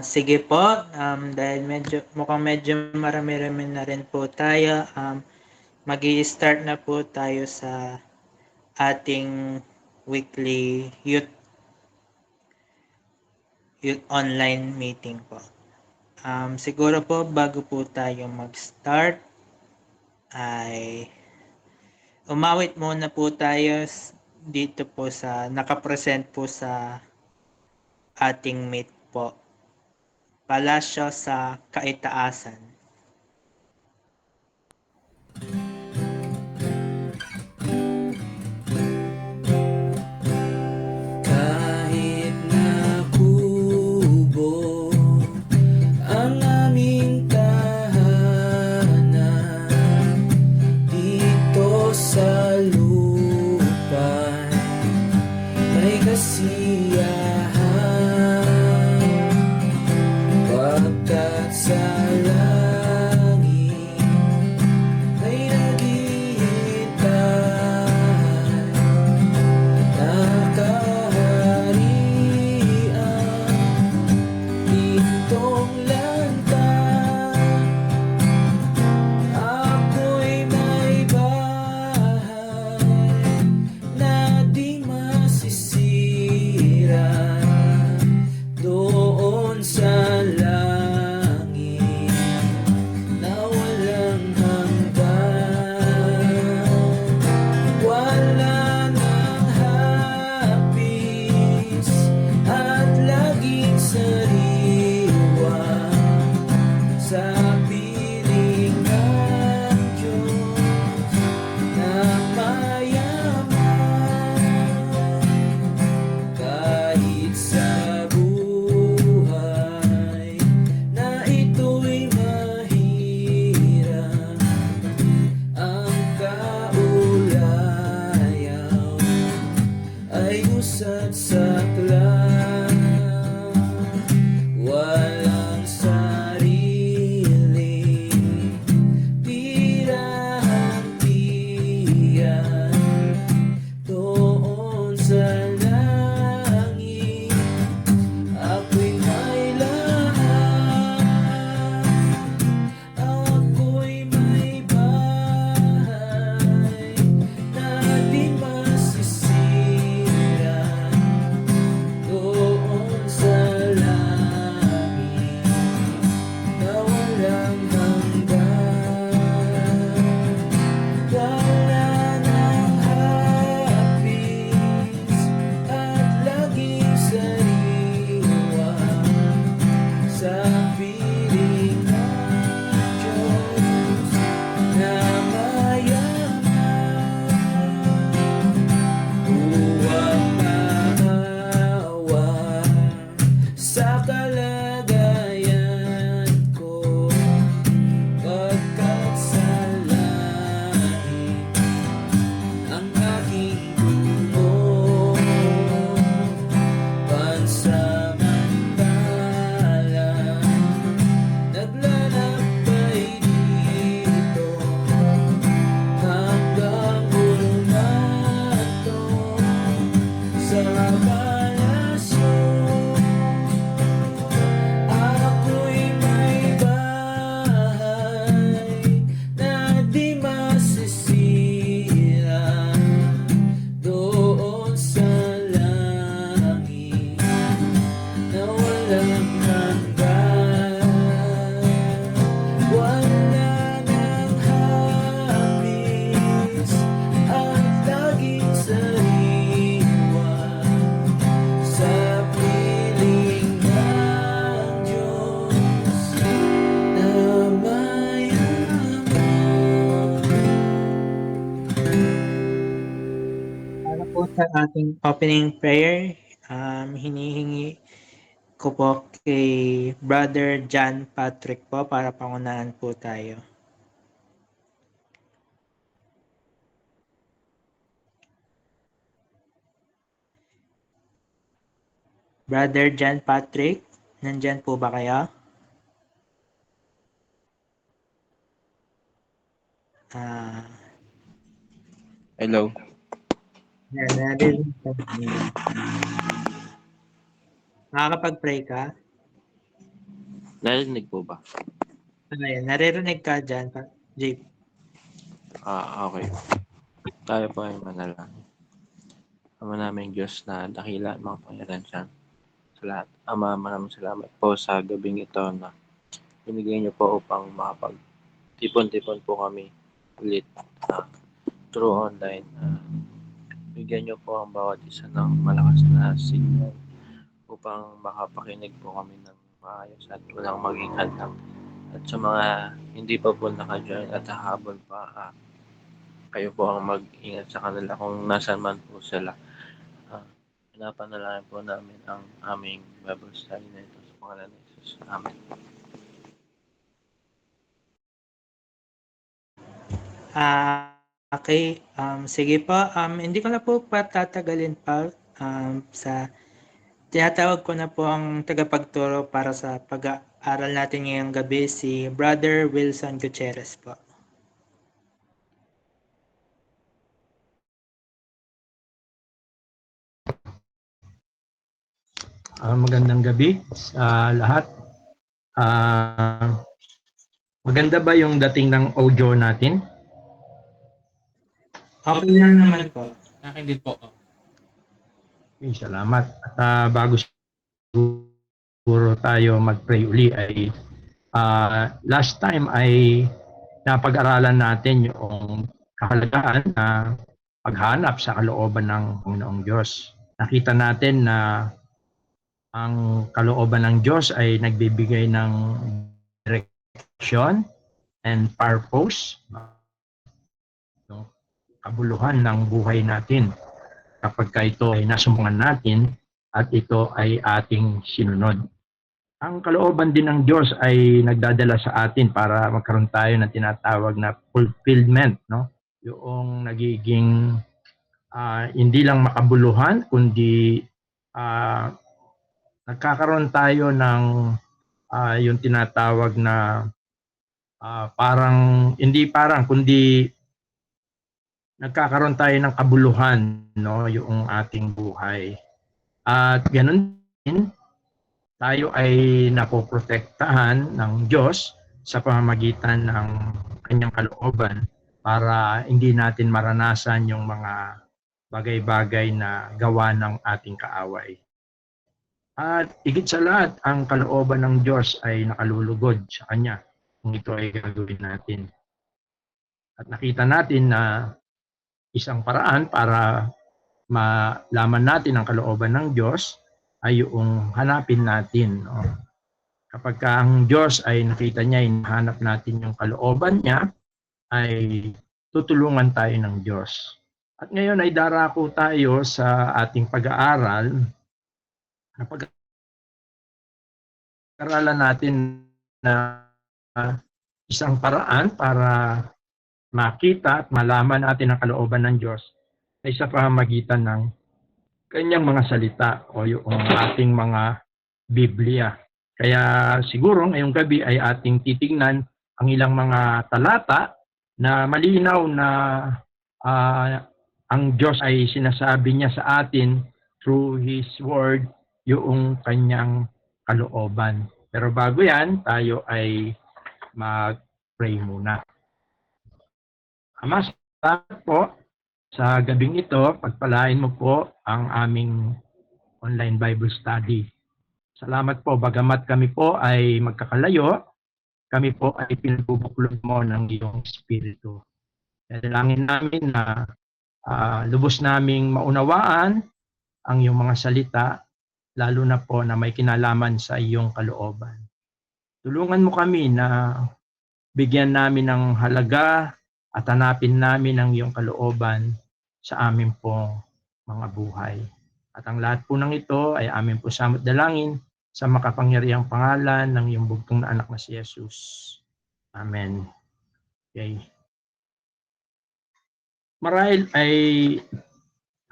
Sige po, dahil mukhang medyo marami-rami na rin po tayo, mag-i-start na po tayo sa ating weekly youth online meeting po. Siguro po bago po tayo mag-start ay umawit muna po tayo dito po sa nakapresent po sa ating meet po. Palasyo sa Kaitaasan. Kahit na kubo ang aming tahanan dito sa lupa, may kasiyahan pagkat sa langit ay naghihintay nakaharian ditong lantan. Ako'y may bahay na di masisira doon sa langit na walang hanggan. Wala nang hapis at laging sariwa sa piling ng Diyos na mayaman. Kahit sa buhay na ito'y mahirap, ang kaulayaw ay usad saklap. Walang sarili, tirahang tiyan doon sa langit. Ako'y may lahat, ako'y may bahay na di masisira doon sa langit na walang hanggan. Wala nang hapis at laging sariwa sa piling ng Diyos na mayaman. Huwag maawa sa kalagayan ko, pagkat sa langit ang aking tulong. Pansamantala naglalakbay dito hanggang humato sa palasyo. Ako'y may bahay na di masisira doon sa langit na walang hanggan. Wala nang hapis at laging sariwa sa piling ng Diyos na mayaman. Para po sa ating opening prayer, hinihingi ko po kay Brother John Patrick po para pangunahan po tayo. Brother John Patrick, nandyan po ba kayo? Hello. Narinig ka. Nakakapag-pray ka? Narinig po ba? Ayan, naririnig ka dyan, JP. Okay. Tayo po ay manalangin. Ama namin Diyos na dakila at mga pangyarihan siya sa lahat. Ama, maraming salamat po sa gabing ito na binigay niyo po upang makapag-tipon-tipon po kami ulit through online. Bigyan niyo po ang bawat isa ng malakas na signal upang makapakinig po kami ng maayos at walang maging hadlang. At sa mga hindi pa po naka-join at hahabol pa, kayo po ang mag-ingat sa kanila kung nasaan man po sila. Pinapanalangin po namin ang aming Bible study na ito sa pangalan ni Jesus. Amen. Okay, sige po. Hindi ko na po patatagalin pa sa tinatawag ko na po ang tagapagturo para sa pag-aaral natin ngayong gabi, si Brother Wilson Gutierrez po. Magandang gabi sa lahat. Maganda ba yung dating ng audio natin? Okay lang naman po. Akin din po. Okay, salamat. At bago siguro tayo mag-pray uli ay last time ay napag-aralan natin yung kahalagahan na paghanap sa kalooban ng Panginoong Diyos. Nakita natin na ang kalooban ng Diyos ay nagbibigay ng direction and purpose, kabuluhan ng buhay natin kapag ito ay nasumpungan natin at ito ay ating sinunod. Ang kalooban din ng Diyos ay nagdadala sa atin para magkaroon tayo ng tinatawag na fulfillment, no? Yung nagiging hindi lang makabuluhan kundi nagkakaroon tayo ng yung tinatawag na kundi nagkakaroon tayo ng kabuluhan, no, yung ating buhay. At ganun din, tayo ay napoprotektahan ng Diyos sa pamamagitan ng kanyang kalooban para hindi natin maranasan yung mga bagay-bagay na gawa ng ating kaaway. At higit sa lahat, ang kalooban ng Diyos ay nakalulugod sa Kanya kung ito ay gagawin natin. At nakita natin na isang paraan para malaman natin ang kalooban ng Diyos ay yung hanapin natin. No? Kapag ang Diyos ay nakita niya, hinahanap natin yung kalooban niya, ay tutulungan tayo ng Diyos. At ngayon ay darako tayo sa ating pag-aaral na pag-aaralan natin na isang paraan para makita at malaman natin ang kalooban ng Diyos ay sa pamamagitan ng kanyang mga salita o yung ating mga Biblia. Kaya siguro ngayong gabi ay ating titingnan ang ilang mga talata na malinaw na ang Diyos ay sinasabi niya sa atin through His Word yung kanyang kalooban. Pero bago yan, tayo ay mag-pray muna. Ama, salamat po sa gabing ito. Pagpalain mo po ang aming online Bible study. Salamat po, bagamat kami po ay magkakalayo, kami po ay pinabubuklod mo ng iyong Espiritu. Dalangin namin na lubos naming maunawaan ang iyong mga salita, lalo na po na may kinalaman sa iyong kalooban. Tulungan mo kami na bigyan namin ng halaga at hanapin namin ang iyong kalooban sa amin po mga buhay. At ang lahat po ng ito ay amin po samot dalangin sa makapangyarihang pangalan ng iyong bugtong na anak na si Jesus. Amen. Okay. Marahil ay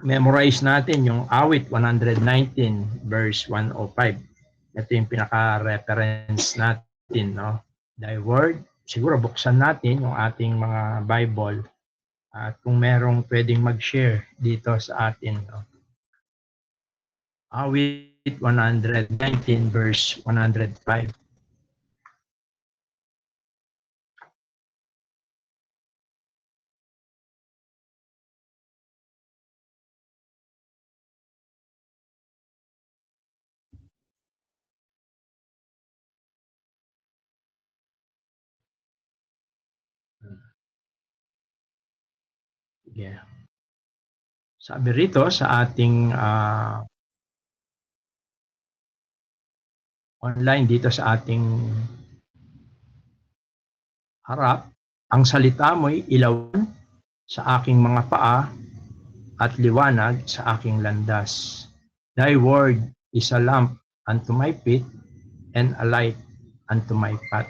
memorize natin yung awit 119 verse 105. Ito yung pinaka-reference natin, no? Thy word. Siguro buksan natin yung ating mga Bible at kung merong pwedeng mag-share dito sa atin, no? Awit 119 verse 105. Sige. Sabi rito sa ating online dito sa ating harap, ang salita mo'y ilaw sa aking mga paa at liwanag sa aking landas. Thy word is a lamp unto my feet and a light unto my path.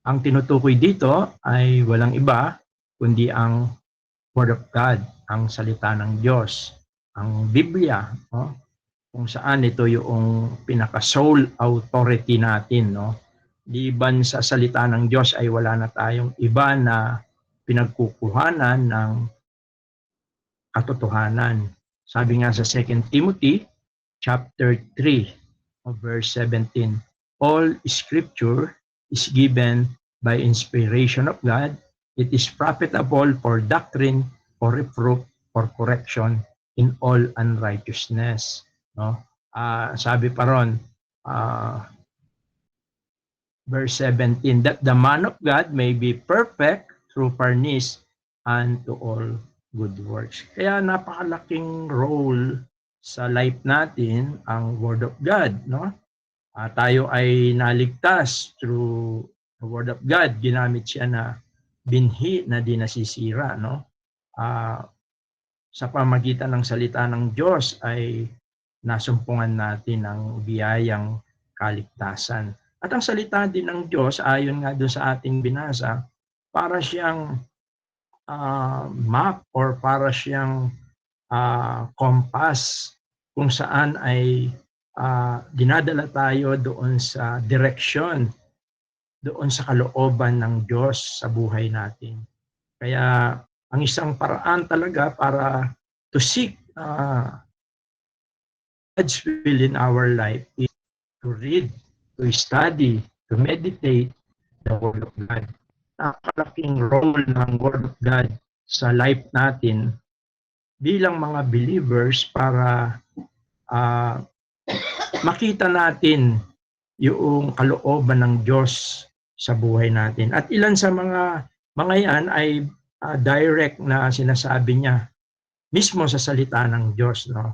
Ang tinutukoy dito ay walang iba kundi ang Word of God, ang salita ng Diyos, ang Biblia, no? Kung saan ito yung pinaka-sole authority natin, no? Liban sa salita ng Diyos ay wala na tayong iba na pinagkukuhanan ng katotohanan. Sabi nga sa 2 Timothy chapter 3 verse 17, all scripture is given by inspiration of God. It is profitable for doctrine, for reproof, for correction in all unrighteousness. No? Sabi pa ron, verse 17, that the man of God may be perfect through furnish unto all good works. Kaya napakalaking role sa life natin ang Word of God. No? Tayo ay naligtas through the Word of God. Ginamit siya na binhi na di nasisira. No? Sa pamagitan ng salita ng Diyos ay nasumpungan natin ang biyayang kaligtasan. At ang salita din ng Diyos, ayon nga doon sa ating binasa, para siyang map or para siyang compass kung saan ay dinadala tayo doon sa direksyon, doon sa kalooban ng Diyos sa buhay natin. Kaya ang isang paraan talaga para to seek God's will in our life is to read, to study, to meditate the Word of God. Napakalaking role ng Word of God sa life natin bilang mga believers para makita natin yung kalooban ng Diyos sa buhay natin. At ilan sa mga yan ay direct na sinasabi niya mismo sa salita ng Diyos. No?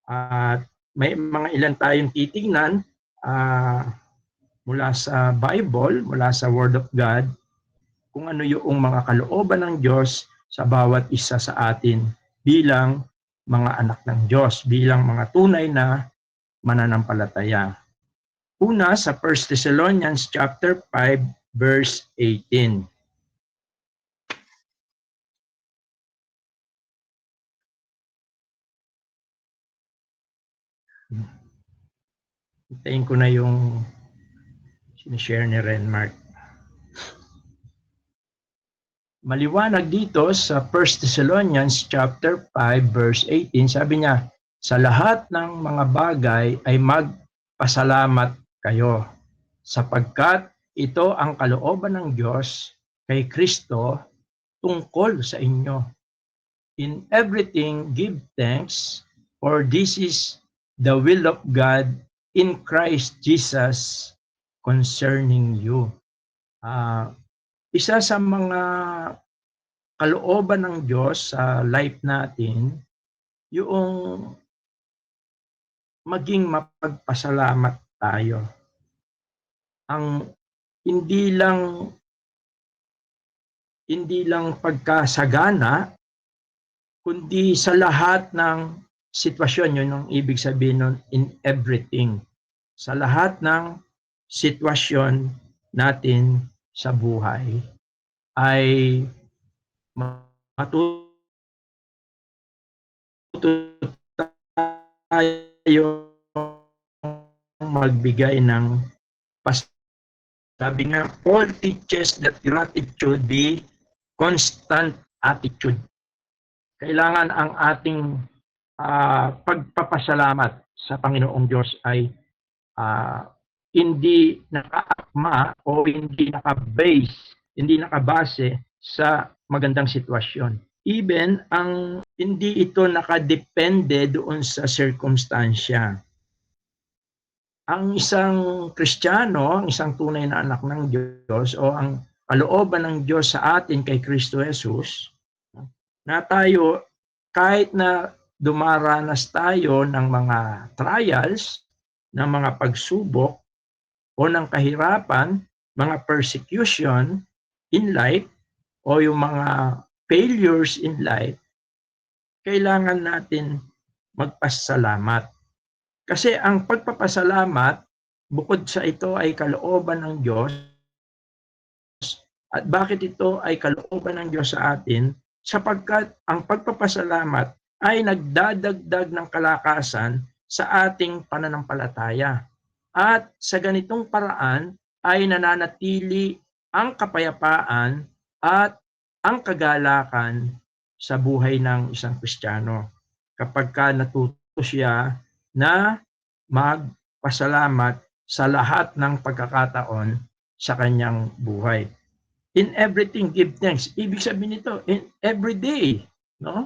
At may mga ilan tayong titignan mula sa Bible, mula sa Word of God, kung ano yung mga kalooban ng Diyos sa bawat isa sa atin bilang mga anak ng Diyos, bilang mga tunay na mananampalataya. Una sa 1 Thessalonians chapter 5 verse 18. Hintayin ko na yung sinishare ni Renmark. Maliwanag dito sa 1 Thessalonians chapter 5 verse 18, sabi niya, sa lahat ng mga bagay ay magpasalamat kayo sapagkat ito ang kalooban ng Diyos kay Kristo tungkol sa inyo. In everything give thanks, for this is the will of God in Christ Jesus concerning you. Isa sa mga kalooban ng Diyos sa life natin, yung maging mapagpasalamat tayo. Ang hindi lang pagkasagana, kundi sa lahat ng sitwasyon, yun ang ibig sabihin nun, in everything. Sa lahat ng sitwasyon natin sa buhay ay matuto tayo magbigay ng sabi nga, Paul teaches that gratitude be constant attitude. Kailangan ang ating pagpapasalamat sa Panginoong Diyos ay hindi nakaakma o hindi nakabase sa magandang sitwasyon. Even hindi ito nakadepende doon sa circumstansya. Ang isang Kristiyano, ang isang tunay na anak ng Diyos o ang kalooban ng Diyos sa atin kay Kristo Jesus, na tayo, kahit na dumaranas tayo ng mga trials, ng mga pagsubok, o ng kahirapan, mga persecution in life, o yung mga failures in life, kailangan natin magpasalamat. Kasi ang pagpapasalamat, bukod sa ito ay kalooban ng Diyos, at bakit ito ay kalooban ng Diyos sa atin? Sapagkat ang pagpapasalamat ay nagdadagdag ng kalakasan sa ating pananampalataya. At sa ganitong paraan ay nananatili ang kapayapaan at ang kagalakan sa buhay ng isang Kristiyano. Kapag ka natuto siya na magpasalamat sa lahat ng pagkakataon sa kanyang buhay. In everything, give thanks. Ibig sabihin nito, in every day, no?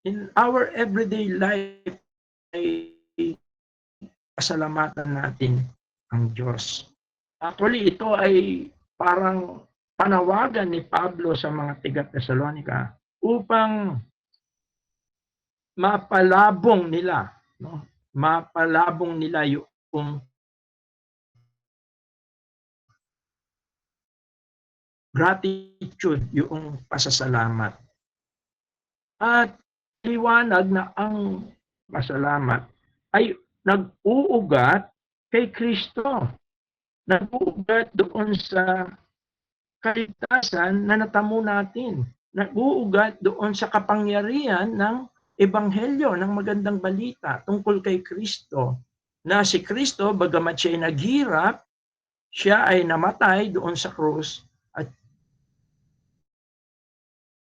In our everyday life, ay pasalamatan natin ang Diyos. Actually, ito ay parang panawagan ni Pablo sa mga taga-Tesalonica upang mapalabong nila, no? Mapalabong nila yung gratitude, yung pasasalamat. At liwanag na ang pasalamat ay nag-uugat kay Kristo. Nag-uugat doon sa kaligtasan na natamo natin. Nag-uugat doon sa kapangyarihan ng ebanghelyo, ng magandang balita tungkol kay Kristo. Na si Kristo, bagamat siya ay naghirap, siya ay namatay doon sa krus at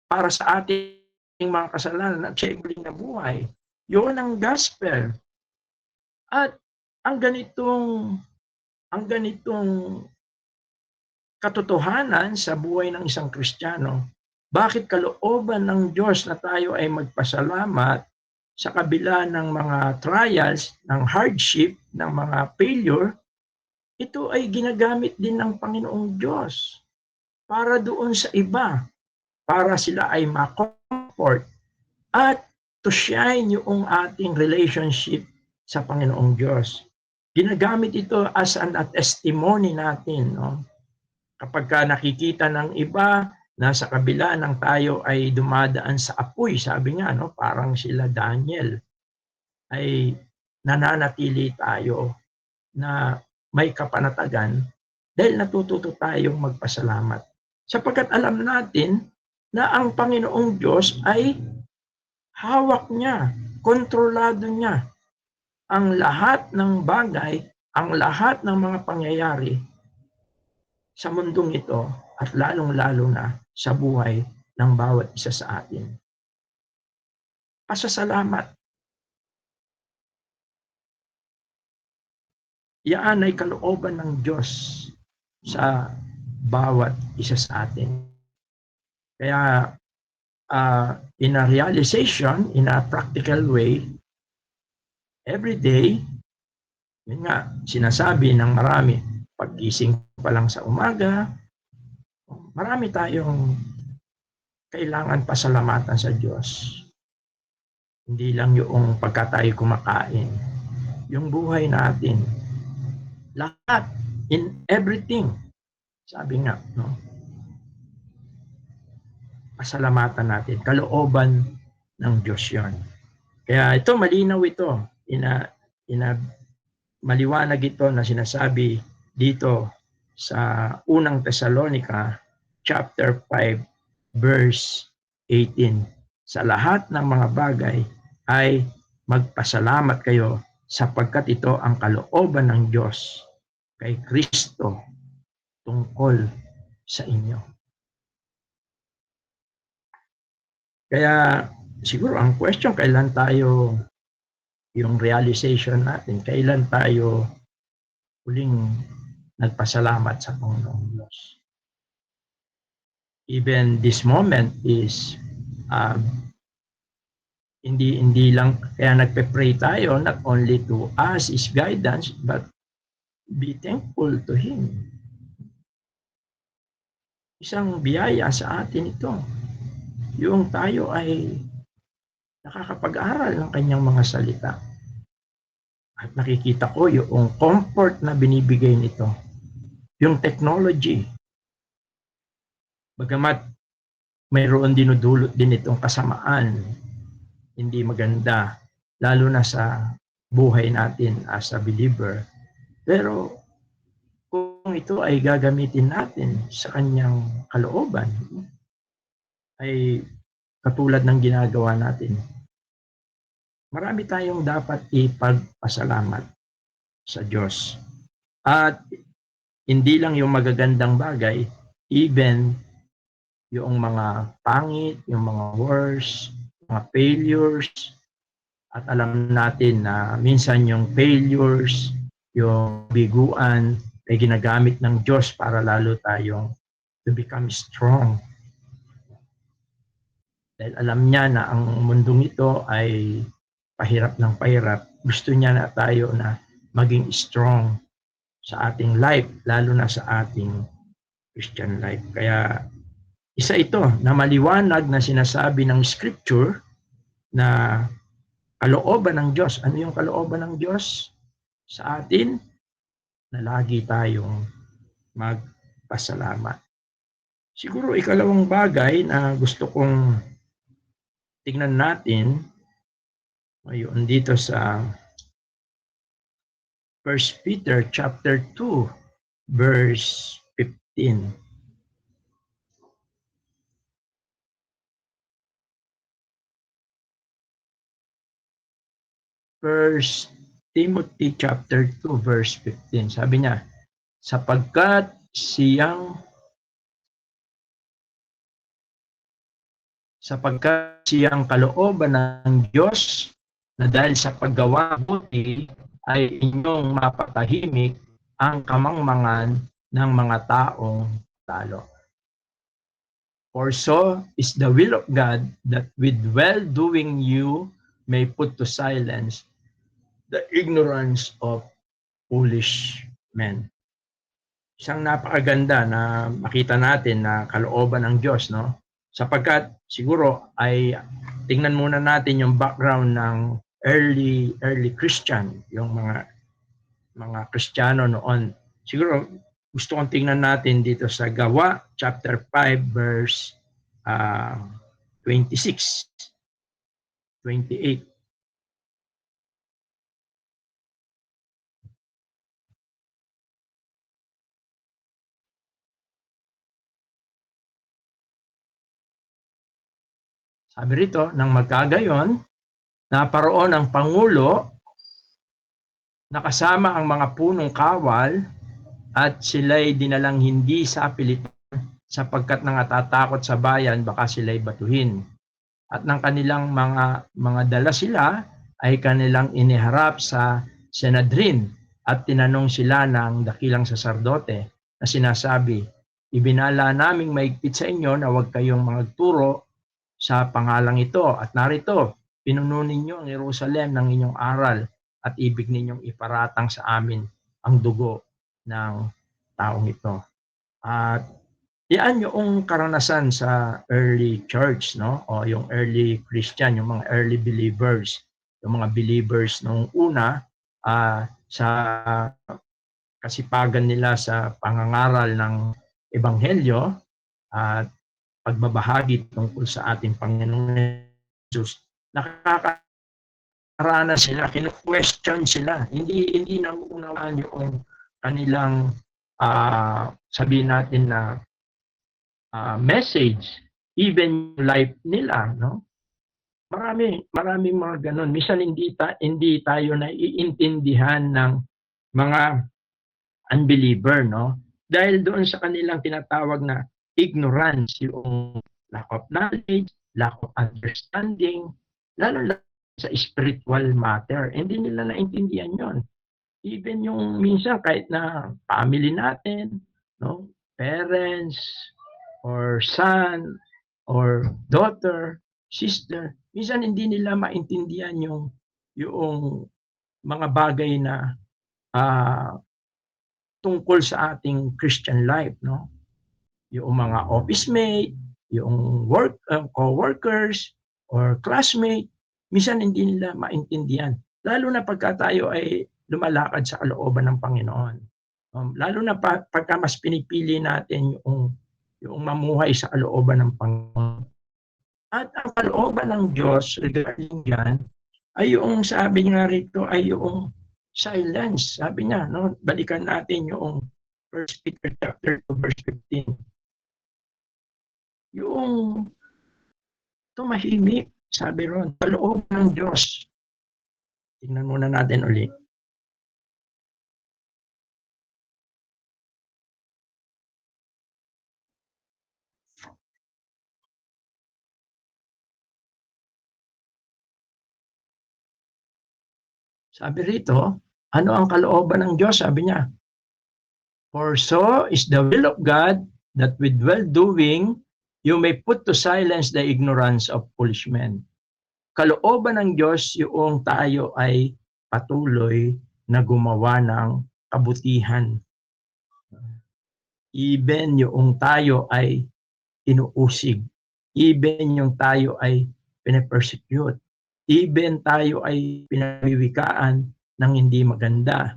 para sa ating mga kasalanan at siya ay muling nabuhay. Yun ang gospel. At ang ganitong katotohanan sa buhay ng isang Kristiyano, bakit kalooban ng Diyos na tayo ay magpasalamat sa kabila ng mga trials, ng hardship, ng mga failure, ito ay ginagamit din ng Panginoong Diyos para doon sa iba, para sila ay ma-comfort at to shine yung ating relationship sa Panginoong Diyos. Ginagamit ito as a testimony natin, no? Kapag ka nakikita ng iba na sa kabila ng tayo ay dumadaan sa apoy, sabi nga, no, parang sila Daniel, ay nananatili tayo na may kapanatagan dahil natututo tayong magpasalamat. Sapagkat alam natin na ang Panginoong Diyos ay hawak niya, kontrolado niya ang lahat ng bagay, ang lahat ng mga pangyayari sa mundong ito at lalong-lalo na sa buhay ng bawat isa sa atin. Pasasalamat. Yan ay kalooban ng Diyos sa bawat isa sa atin. Kaya in a realization, in a practical way, every day, yun nga, sinasabi ng marami, paggising pa lang sa umaga, marami tayong kailangan pasalamatan sa Diyos. Hindi lang yung pagka tayo kumakain, yung buhay natin, lahat, in everything, sabi nga, no? Pasalamatan natin, kalooban ng Diyos yun. Kaya ito, malinaw ito, maliwanag ito na sinasabi dito sa unang Tesalonica chapter 5 verse 18. Sa lahat ng mga bagay ay magpasalamat kayo sapagkat ito ang kalooban ng Diyos kay Kristo tungkol sa inyo. Kaya siguro ang question, kailan tayo, yung realization natin, kailan tayo huling nagpasalamat sa Panginoong Diyos. Even this moment is hindi lang, kaya nagpe-pray tayo, not only to ask His guidance, but be thankful to Him. Isang biyaya sa atin ito. yung tayo ay nakakapag-aral ng kanyang mga salita. At nakikita ko yung comfort na binibigay nito. Yung technology. Bagamat mayroon dinudulot din itong kasamaan, hindi maganda, lalo na sa buhay natin as a believer. Pero kung ito ay gagamitin natin sa kanyang kalooban, ay katulad ng ginagawa natin, marami tayong dapat ipagpasalamat sa Diyos. At hindi lang yung magagandang bagay, even yung mga pangit, yung mga worst, mga failures, at alam natin na minsan yung failures, yung biguan, ay ginagamit ng Diyos para lalo tayong to become strong. Dahil alam niya na ang mundong ito ay pahirap ng pahirap. Gusto niya na tayo na maging strong sa ating life, lalo na sa ating Christian life. Kaya isa ito na maliwanag na sinasabi ng Scripture na kalooban ng Diyos. Ano yung kalooban ng Diyos sa atin? Na lagi tayong magpasalamat. Siguro ikalawang bagay na gusto kong tingnan natin ngayon dito sa 1 Peter chapter 2 verse 15. First Timothy chapter 2 verse 15. Sabi niya, sapagkat siyang kalooban ng Diyos na dahil sa paggawa buti ay inyong mapatahimik ang kamangmangan ng mga taong talo. For so is the will of God that with well-doing you may put to silence the ignorance of foolish men. Isang napakaganda na makita natin na kalooban ng Diyos, no? Sapagkat siguro ay tingnan muna natin yung background ng early Christian, yung mga Kristiyano noon. Siguro gusto kong tingnan natin dito sa Gawa chapter 5 verse 26, 28. Sabi rito, nang magkagayon, naparoon ang Pangulo na kasama ang mga punong kawal at sila'y dinalang hindi sa pilitan sapagkat nangatatakot sa bayan baka sila'y batuhin. At ng kanilang mga dala sila ay kanilang iniharap sa Sanhedrin at tinanong sila ng dakilang saserdote na sinasabi, ibinala naming maigpit sa inyo na huwag kayong magturo sa pangalang ito. At narito, pinuno ninyo ang Jerusalem ng inyong aral at ibig ninyong iparatang sa amin ang dugo ng taong ito. At yan yung karanasan sa early church, no? O yung early Christian, yung mga early believers. Yung mga believers nung una sa kasipagan nila sa pangangaral ng Ebanghelyo at pagbabahagi tungkol sa ating Panginoong Jesus, nakakaranas sila, kinu-question sila. Hindi nauunawaan yung kanilang sabihin natin na message, even life nila, no? Maraming mga ganun. Minsan hindi tayo naiintindihan ng mga unbeliever, no? Dahil doon sa kanilang tinatawag na ignorance, yung lack of knowledge, lack of understanding, lalo sa spiritual matter. Hindi nila naintindihan yon. Even yung minsan kahit na family natin, no, parents, or son, or daughter, sister, minsan hindi nila maintindihan yung mga bagay na tungkol sa ating Christian life, no? Yung mga office mate, yung co-workers or classmate, minsan hindi nila maintindihan. Lalo na pagka tayo ay lumalakad sa kalooban ng Panginoon. Lalo na pagka mas pinipili natin yung mamuhay sa kalooban ng Panginoon. At ang kalooban ng Diyos regarding yan, ay yung sabi nga rito ay yung silence. Sabi niya, no? Balikan natin yung 1 Peter chapter 2 verse 15. Yung tumahimik, sabi ron, kalooban ng Diyos. Tingnan muna natin ulit. Sabi rito, ano ang kalooban ng Diyos? Sabi niya, for so is the will of God that with well-doing you may put to silence the ignorance of foolish men. Kalooban ng Diyos yung tayo ay patuloy na gumawa ng kabutihan. Even yung tayo ay inuusig. Even yung tayo ay pinapersecute. Even tayo ay pinawiwikaan ng hindi maganda.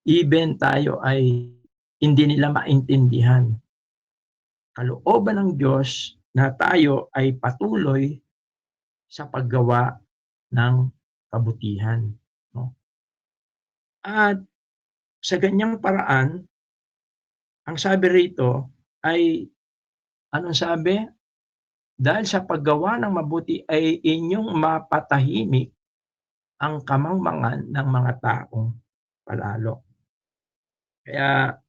Even tayo ay hindi nila maintindihan. Kalooban ng Diyos na tayo ay patuloy sa paggawa ng kabutihan. No? At sa ganyang paraan, ang sabi rito ay, anong sabi? Dahil sa paggawa ng mabuti ay inyong mapatahimik ang kamangmangan ng mga taong palalo. Kaya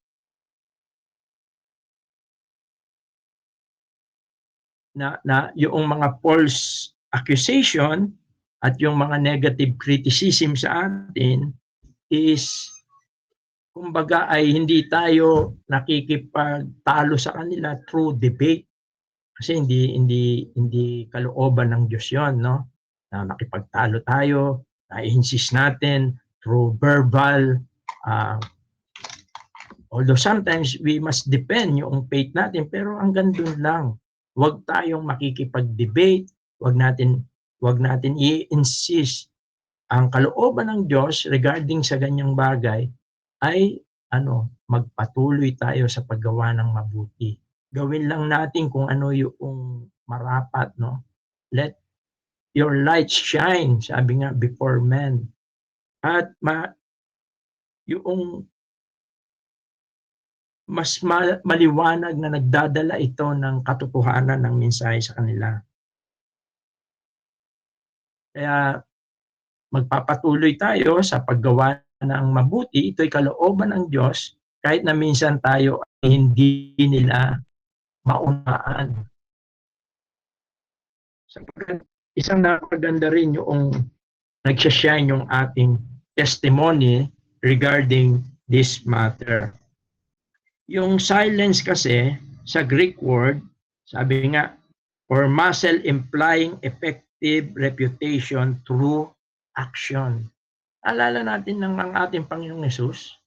yung mga false accusation at yung mga negative criticism sa atin is kumbaga ay hindi tayo nakikipagtalo sa kanila through debate. Kasi hindi kalooban ng Diyos 'yon, no? Na makipagtalo tayo, na-insist natin through verbal although sometimes we must depend yung faith natin, pero hanggang doon lang. Huwag tayong makikipag-debate, huwag natin i-insist. Ang kalooban ng Diyos regarding sa ganyang bagay ay magpatuloy tayo sa paggawa ng mabuti. Gawin lang natin kung ano yung marapat, no? Let your light shine, sabi nga, before men. At yung mas maliwanag na nagdadala ito ng katotohanan ng mensahe sa kanila. Kaya magpapatuloy tayo sa paggawa ng mabuti. Ito'y kalooban ng Diyos kahit na minsan tayo ay hindi nila maunawaan. Isang napaganda rin yung nagsashine yung ating testimony regarding this matter. Yung silence kasi sa Greek word, sabi nga, or muscle implying effective reputation through action. Alala natin ng ang ating Panginoong Hesus,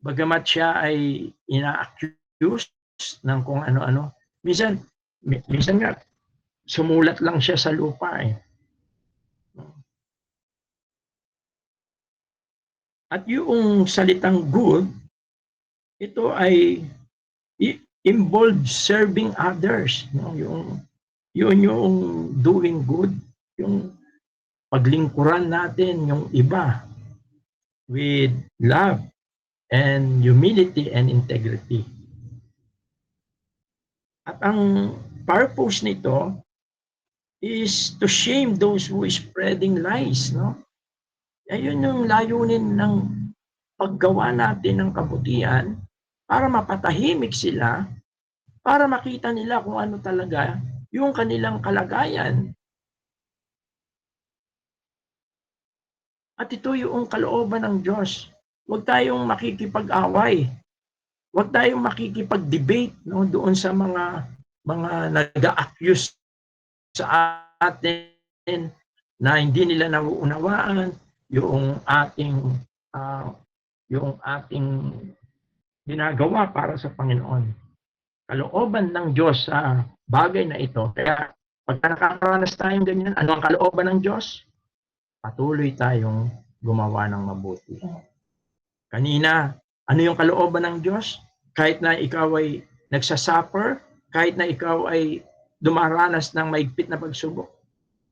bagamat siya ay ina-accuse ng kung ano-ano, minsan nga, sumulat lang siya sa lupa eh. At yung salitang good, ito ay involved serving others. No? Yung doing good, yung paglingkuran natin yung iba with love and humility and integrity. At ang purpose nito is to shame those who is spreading lies, no? Ayun yung layunin ng paggawa natin ng kabutihan para mapatahimik sila, para makita nila kung ano talaga yung kanilang kalagayan. At ito yung kalooban ng Diyos. Huwag tayong makikipag-away. Huwag tayong makikipag-debate, no, doon sa mga nag-a-accuse sa atin na hindi nila nauunawaan yung ating ginagawa para sa Panginoon. kalooban ng Diyos sa bagay na ito. Kaya pagka nakakaranas tayong ganyan, ano ang kalooban ng Diyos? Patuloy tayong gumawa ng mabuti. Kanina, ano yung kalooban ng Diyos? Kahit na ikaw ay nagsasuffer, kahit na ikaw ay dumaranas ng maigpit na pagsubok,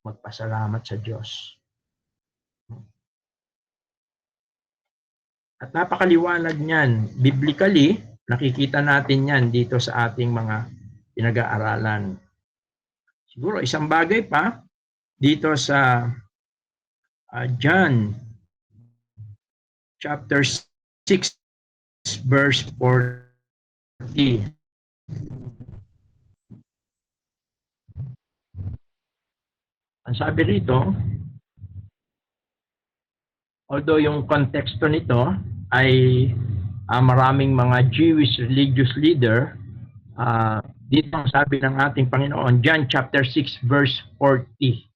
magpasalamat sa Diyos. At napakaliwanag niyan. Biblically, nakikita natin yan dito sa ating mga pinag-aaralan. Siguro isang bagay pa dito sa John chapter 6 verse 40. Ang sabi rito, although yung konteksto nito ay maraming mga Jewish religious leader, dito ang sabi ng ating Panginoon, John chapter 6 verse 40.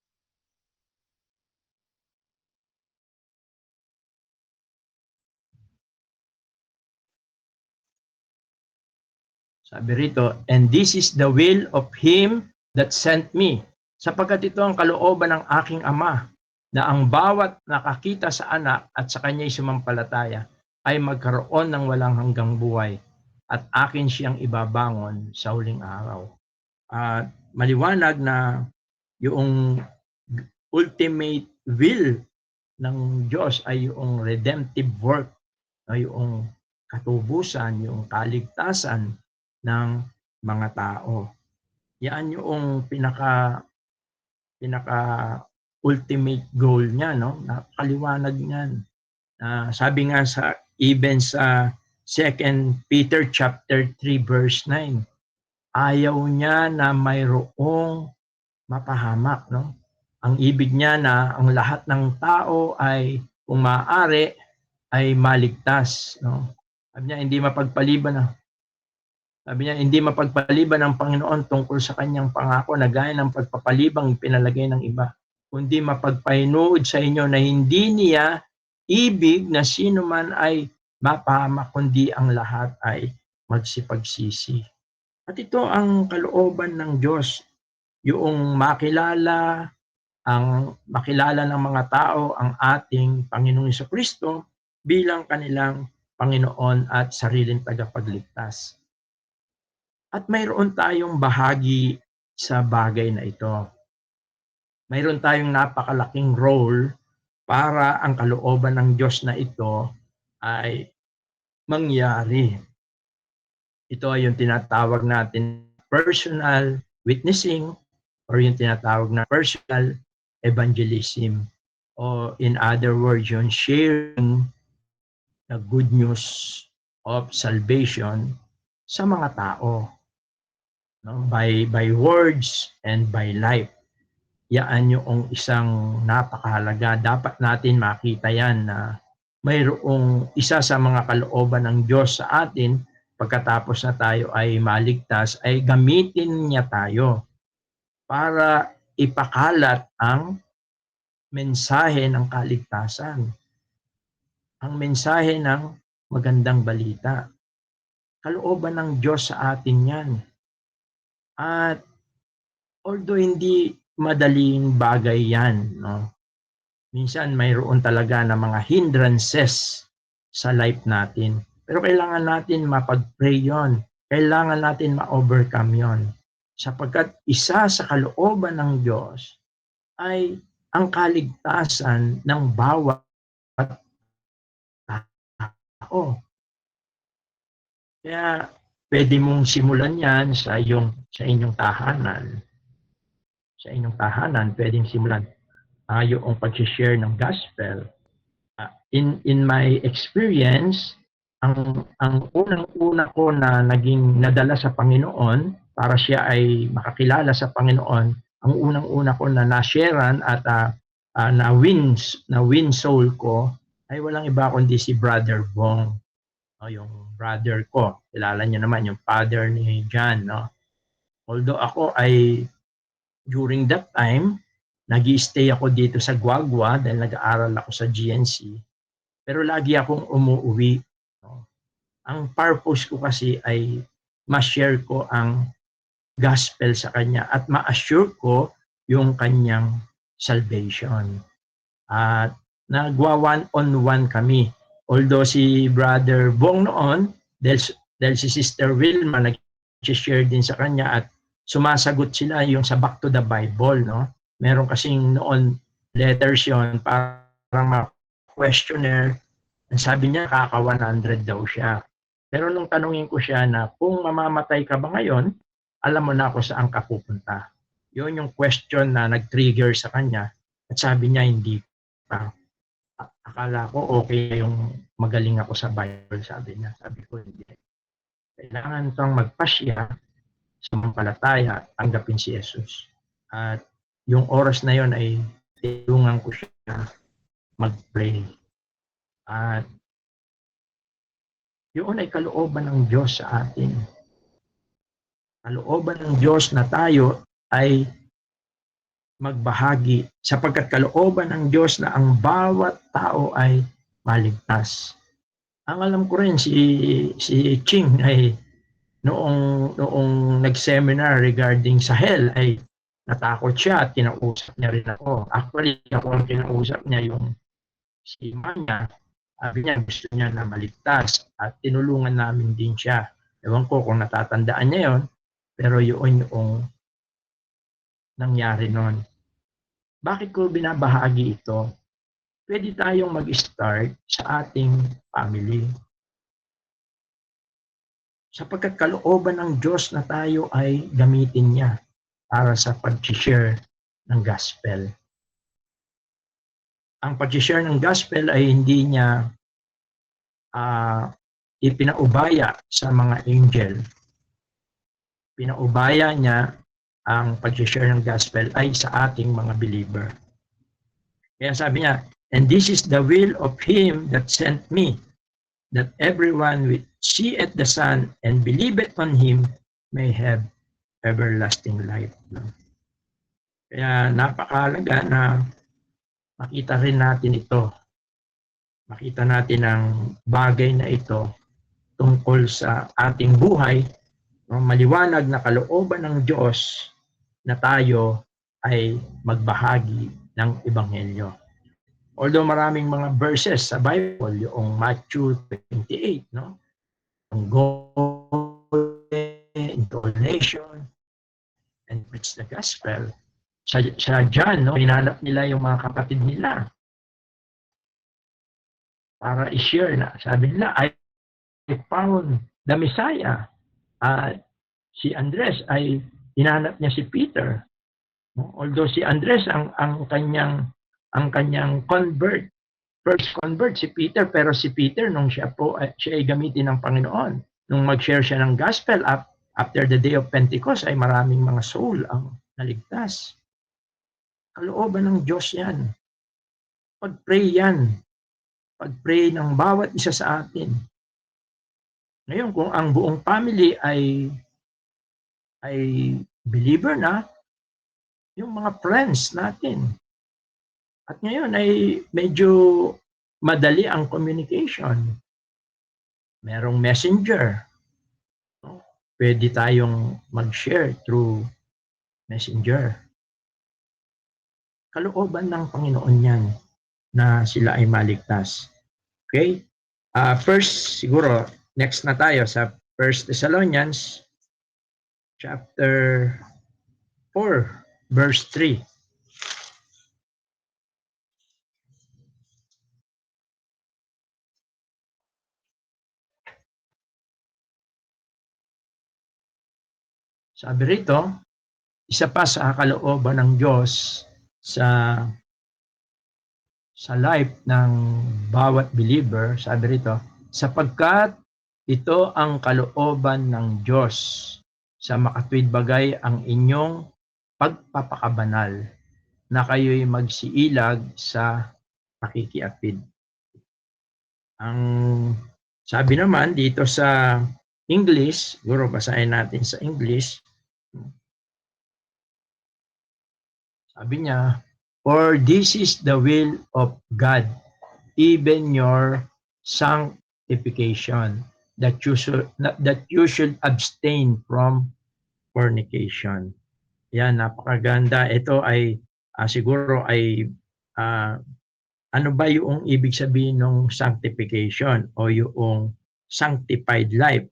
Sabi rito, and this is the will of him that sent me, sapagkat ito ang kalooban ng aking Ama, na ang bawat nakakita sa anak at sa kanya'y sumampalataya ay magkaroon ng walang hanggang buhay, at akin siyang ibabangon sa huling araw. Maliwanag na yung ultimate will ng Diyos ay yung redemptive work, yung katubusan, yung kaligtasan ng mga tao. Yan yung pinaka ultimate goal niya, no? Napakaliwanag niyan. Sabi nga sa even sa 2 Peter chapter 3 verse 9, ayaw niya na mayroong mapahamak, no? Ang ibig niya na ang lahat ng tao ay kung maaari ay maligtas, no? Sabi niya hindi mapagpaliban ng Panginoon tungkol sa kanyang pangako na gaya ng pagpapalibang pinalagay ng iba, kundi mapagpahinood sa inyo na hindi niya ibig na sino man ay mapahamak, kundi ang lahat ay magsipagsisi. At ito ang kalooban ng Diyos, yung makilala ng mga tao ang ating Panginoong Jesucristo bilang kanilang Panginoon at sariling tagapagligtas. At mayroon tayong bahagi sa bagay na ito. Mayroon tayong napakalaking role para ang kalooban ng Diyos na ito ay mangyari. Ito ay yung tinatawag natin personal witnessing or yung tinatawag na personal evangelism. O in other words, yung sharing the good news of salvation sa mga tao. No? By words and by life. Yan yung isang napakahalaga. Dapat natin makita yan na mayroong isa sa mga kalooban ng Diyos sa atin pagkatapos na tayo ay maligtas, ay gamitin niya tayo para ipakalat ang mensahe ng kaligtasan. Ang mensahe ng magandang balita. Kalooban ng Diyos sa atin yan. At although hindi madaling bagay yan, no? Minsan mayroon talaga na mga hindrances sa life natin. Pero kailangan natin mapag-pray yon. Kailangan natin ma-overcome yon. Sapagkat isa sa kalooban ng Diyos ay ang kaligtasan ng bawat tao. Kaya pwede mong simulan yan sa inyong tahanan. Sa inyong tahanan, pwedeng simulan yung pag-share ng gospel. In my experience, ang unang-una ko na naging nadala sa Panginoon para siya ay makakilala sa Panginoon, ang unang-una ko na na-sharean at na-win soul ko ay walang iba kundi si Brother Bong. Yung brother ko, kilala niyo naman, yung father ni John. No? Although ako ay, during that time, nag-i-stay ako dito sa Guagua dahil nag-aaral ako sa GNC. Pero lagi akong umuwi. No? Ang purpose ko kasi ay ma-share ko ang gospel sa kanya at ma-assure ko yung kanyang salvation. At nagwa one-on-one kami. Although si Brother Bong noon, dahil si Sister Wilma nag-share din sa kanya at sumasagot sila yung sa Back to the Bible, no? Meron kasing noon letters yon, parang mga questionnaire. Sabi niya kaka 100 daw siya. Pero nung tanungin ko siya na kung mamamatay ka ba ngayon, alam mo na ako saan ka pupunta. Yun yung question na nag-trigger sa kanya. At sabi niya hindi pa. Akala ko okay yung magaling ako sa Bible, sabi niya. Sabi ko hindi. Kailangan itong magpasya, sumampalataya, tanggapin si Jesus. At yung oras na yon ay tulungan ko siya mag-pray. At yun ay kalooban ng Diyos sa atin. Kalooban ng Diyos na tayo ay magbahagi sapagkat kalooban ng Diyos na ang bawat tao ay maligtas. Ang alam ko rin si Ching ay noong nag-seminar regarding sa hell ay natakot siya at kinausap niya rin ako. Actually, ako ang kinausap niya yung si Manya. Sabi niya, gusto niya na maligtas at tinulungan namin din siya. Ewan ko kung natatandaan niya yon, pero yun yung nangyari nun. Bakit ko binabahagi ito? Pwede tayong mag-start sa ating family. Sapagkat kalooban ng Diyos na tayo ay gamitin niya para sa pag-share ng gospel. Ang pag-share ng gospel ay hindi niya ipinaubaya sa mga angel. Pinaubaya niya ang pag-share ng gospel ay sa ating mga believer. Kaya sabi niya, and this is the will of him that sent me, that everyone which seeth the Son and believeth on him may have everlasting life. Kaya napakahalaga na makita rin natin ito. Makita natin ang bagay na ito tungkol sa ating buhay, maliwanag na kalooban ng Diyos na tayo ay magbahagi ng Ebanghelyo. Although maraming mga verses sa Bible, yung Matthew 28, no? Ang go into all nation and preach the gospel. Sa John, no? Hinanap nila yung mga kapatid nila para i-share na. Sabi nila, I found the Messiah. Si Andres ay hinanap niya si Peter. Although si Andres ang kanyang convert, first convert si Peter, pero si Peter nung siya ay gamitin ng Panginoon, nung mag-share siya ng gospel after the day of Pentecost ay maraming mga soul ang naligtas. Kalooban ng Diyos yan. Pag-pray yan. Pag-pray ng bawat isa sa atin. Ngayon, kung ang buong family ay believer na, yung mga friends natin. At ngayon ay medyo madali ang communication. Merong messenger. Pwede tayong mag-share through messenger. Kalooban ng Panginoon yan na sila ay maligtas. Okay? First, siguro, next na tayo sa 1 Thessalonians chapter 4, verse 3. Sabi rito, isa pa sa kalooban ng Diyos sa life ng bawat believer, sabi rito, sapagkat ito ang kalooban ng Diyos sa makatwid bagay ang inyong pagpapakabanal na kayo'y magsiilag sa pakikiapid. Ang sabi naman dito sa English, siguro basahin natin sa English. Sabi niya, for this is the will of God, even your sanctification, that you should abstain from fornication. Yan, napakaganda. Ito ay siguro ay ano ba yung ibig sabihin ng sanctification o yung sanctified life?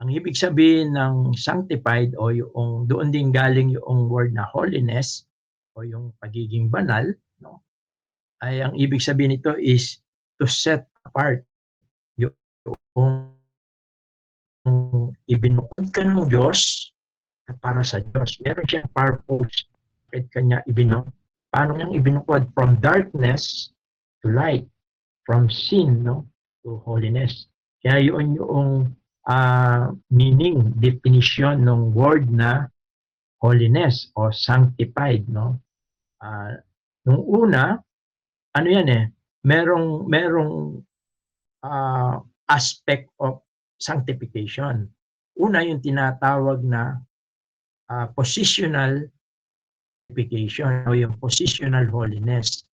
Ang ibig sabihin ng sanctified o yung doon din galing yung word na holiness o yung pagiging banal, no? Ay ang ibig sabihin nito is to set apart yung ibinukod ka ng Diyos para sa Diyos. Meron siyang purpose. Bakit kanya ibinukod? Paano niyang ibinukod? From darkness to light. From sin, no, to holiness. Kaya yun yung meaning, definition ng word na holiness o sanctified, no. Nung una, ano yan merong aspect of sanctification. Una yung tinatawag na positional sanctification o yung positional holiness.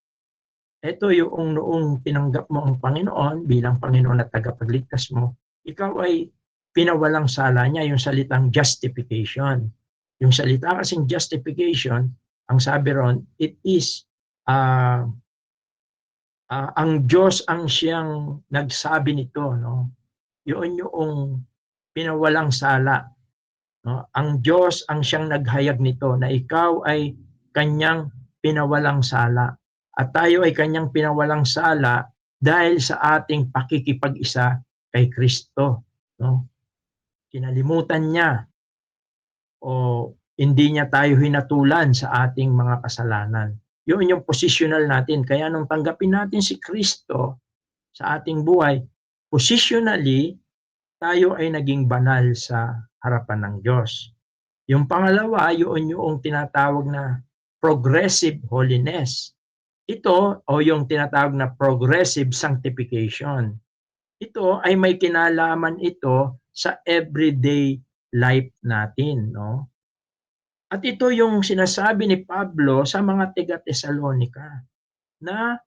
Ito yung noong tinanggap mo ang Panginoon bilang Panginoon at tagapagligtas mo, ikaw ay pinawalang sala niya, yung salitang justification. Yung salita kasing justification, ang sabi ron, it is ang Diyos ang siyang nagsabi nito, no? Yun yung pinawalang sala. No? Ang Diyos ang siyang naghayag nito na ikaw ay kanyang pinawalang sala. At tayo ay kanyang pinawalang sala dahil sa ating pakikipag-isa kay Kristo. No? Kinalimutan niya o hindi niya tayo hinatulan sa ating mga kasalanan. Yun yung positional natin. Kaya nung tanggapin natin si Kristo sa ating buhay, positionally, tayo ay naging banal sa harapan ng Diyos. Yung pangalawa, yun yung tinatawag na progressive holiness. Ito o yung tinatawag na progressive sanctification. Ito ay may kinalaman ito sa everyday life natin, no? At ito yung sinasabi ni Pablo sa mga taga-Tesalonica na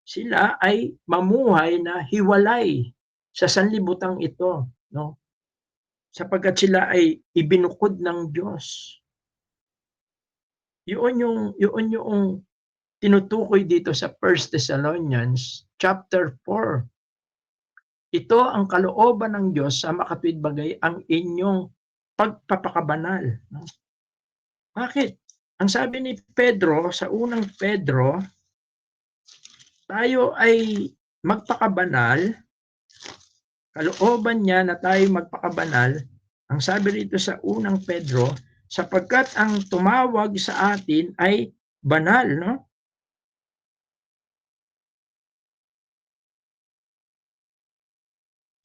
sila ay mamuhay na hiwalay sa sanlibutan ito, no? Sapagkat sila ay ibinukod ng Diyos. Yun yung tinutukoy dito sa 1 Thessalonians chapter 4. Ito ang kalooban ng Diyos sa makatwid bagay ang inyong pagpapakabanal. No? Bakit? Ang sabi ni Pedro sa unang Pedro, tayo ay magpakabanal, kalooban niya na tayo magpakabanal, ang sabi rito sa unang Pedro, sapagkat ang tumawag sa atin ay banal, no?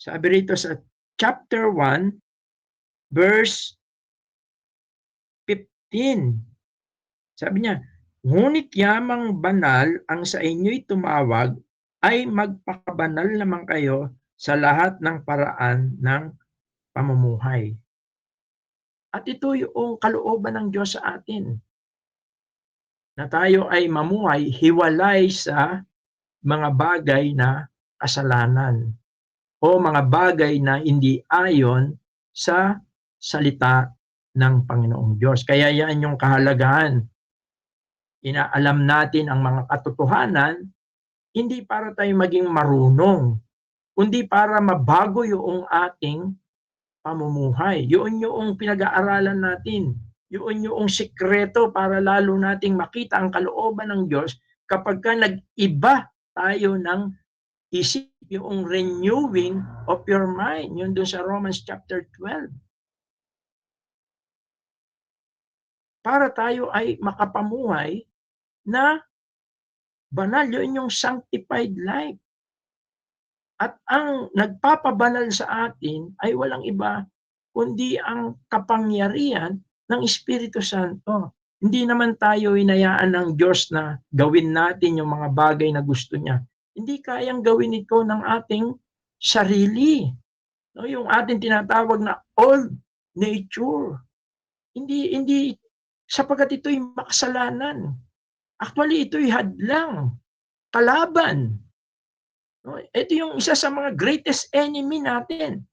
Sabi rito sa chapter 1, verse 15. Sabi niya, ngunit yamang banal ang sa inyo'y tumawag ay magpakabanal naman kayo sa lahat ng paraan ng pamumuhay. At ito yung kalooban ng Diyos sa atin. Na tayo ay mamuhay hiwalay sa mga bagay na kasalanan o mga bagay na hindi ayon sa salita ng Panginoong Diyos. Kaya yan yung kahalagahan. Inaalam natin ang mga katotohanan, hindi para tayo maging marunong, kundi para mabago yung ating pamumuhay. Yun yung pinag-aaralan natin. Yun yung sikreto para lalo nating makita ang kalooban ng Diyos kapag ka nag-iba tayo ng isip, yung renewing of your mind. Yun dun sa Romans chapter 12. Para tayo ay makapamuhay na banal, yun yung sanctified life. At ang nagpapabanal sa atin ay walang iba kundi ang kapangyarihan ng Espiritu Santo. Hindi naman tayo hinayaan ng Diyos na gawin natin yung mga bagay na gusto niya. Hindi kayang gawin ito ng ating sarili. No, yung ating tinatawag na old nature. Hindi sapagkat ito'y makasalanan. Actually, ito'y hadlang, kalaban No? Ito yung isa sa mga greatest enemy natin.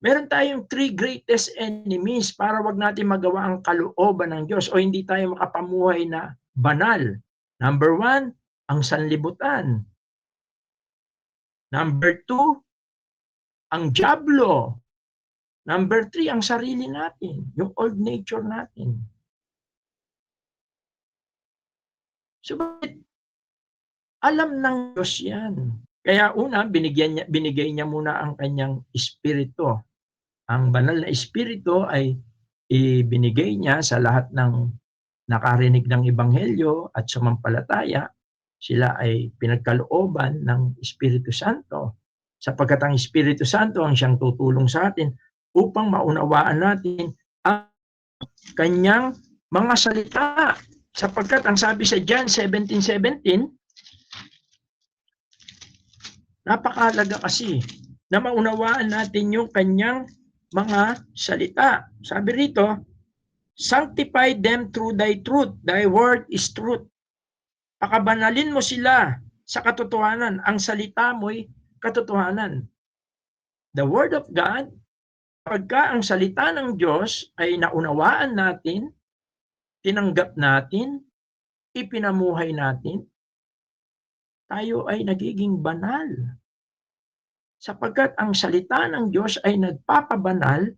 Meron tayong 3 greatest enemies para wag natin magawa ang kalooban ng Diyos o hindi tayo makapamuhay na banal. Number 1, ang sanlibutan. Number 2, ang dyablo. Number 3, ang sarili natin, yung old nature natin. Subalit, alam ng Diyos yan. Kaya una, binigay niya muna ang kanyang espiritu. Ang banal na espiritu ay ibinigay niya sa lahat ng nakarinig ng ebanghelyo at sumampalataya. Sila ay pinagkalooban ng Espiritu Santo. Sapagkat ang Espiritu Santo ang siyang tutulong sa atin upang maunawaan natin ang kanyang mga salita. Sapagkat ang sabi sa John 17:17, napakahalaga kasi na maunawaan natin yung kanyang mga salita. Sabi rito, sanctify them through thy truth. Thy word is truth. Pakabanalin mo sila sa katotohanan. Ang salita mo'y katotohanan. The word of God, pagka ang salita ng Diyos ay naunawaan natin, tinanggap natin, ipinamuhay natin, tayo ay nagiging banal. Sapagkat ang salita ng Diyos ay nagpapabanal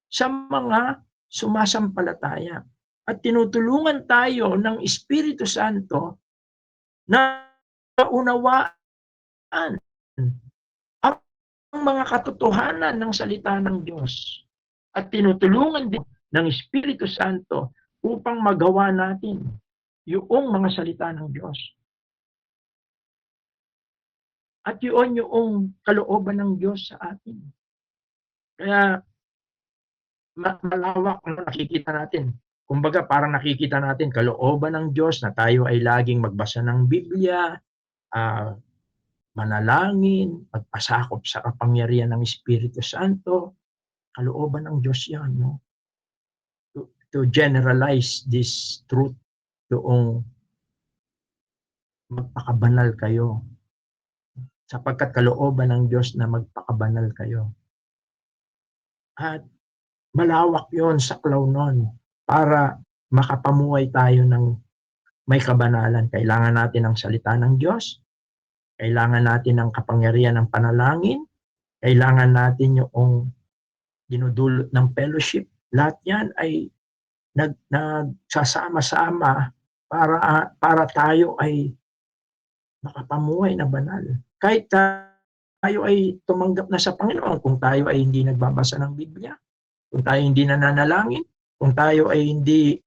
sa mga sumasampalataya. At tinutulungan tayo ng Espiritu Santo na maunawaan ang mga katotohanan ng salita ng Diyos. At tinutulungan din ng Espiritu Santo upang magawa natin yung mga salita ng Diyos. At yun yung kalooban ng Diyos sa atin. Kaya malawak ang nakikita natin. Kumbaga parang nakikita natin kalooban ng Diyos na tayo ay laging magbasa ng Biblia, manalangin, magpasakop sa kapangyarihan ng Espiritu Santo. Kalooban ng Diyos yan. No? To generalize this truth, doong magpakabanal kayo. Sapagkat kalooban ng Diyos na magpakabanal kayo. At malawak yon sa nun para makapamuhay tayo ng may kabanalan. Kailangan natin ang salita ng Diyos. Kailangan natin ang kapangyarihan ng panalangin. Kailangan natin yung dinudulot ng fellowship. Lahat yan ay nagsasama-sama para tayo ay makapamuhay na banal. Kahit tayo ay tumanggap na sa Panginoon, kung tayo ay hindi nagbabasa ng Biblia, kung tayo hindi nananalangin, kung tayo ay hindi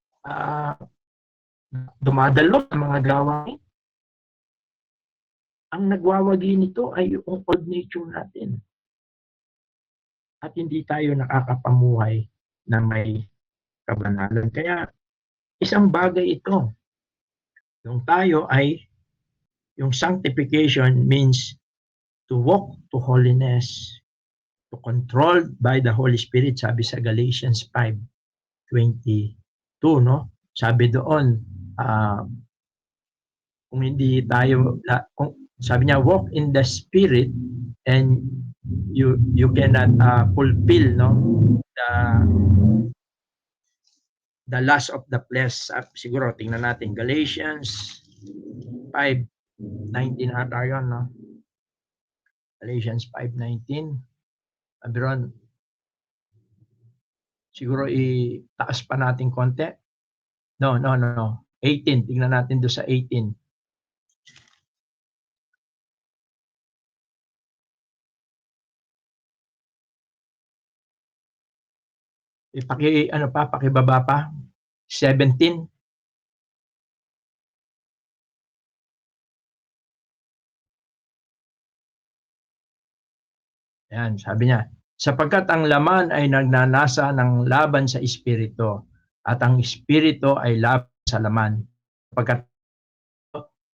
dumadalo sa mga gawain, ang nagwawagi nito ay yung old nature natin. At hindi tayo nakakapamuhay na may kabanalan. Kaya isang bagay ito. Yung tayo ay, yung sanctification means to walk to holiness, to controlled by the Holy Spirit, sabi sa Galatians 5:22, no? Sabi doon, kung hindi tayo, sabi niya, walk in the Spirit and you cannot fulfill, no, the lust of the flesh. Siguro tingnan natin Galatians 5:19 ata yun, no? Galatians 5:19. Abiron, siguro itaas pa natin konti. No. 18. Tingnan natin doon sa 18. Pakibaba pa. 17. Ayan, sabi niya, sapagkat ang laman ay nagnanasa ng laban sa espiritu, at ang espiritu ay laban sa laman. Sapagkat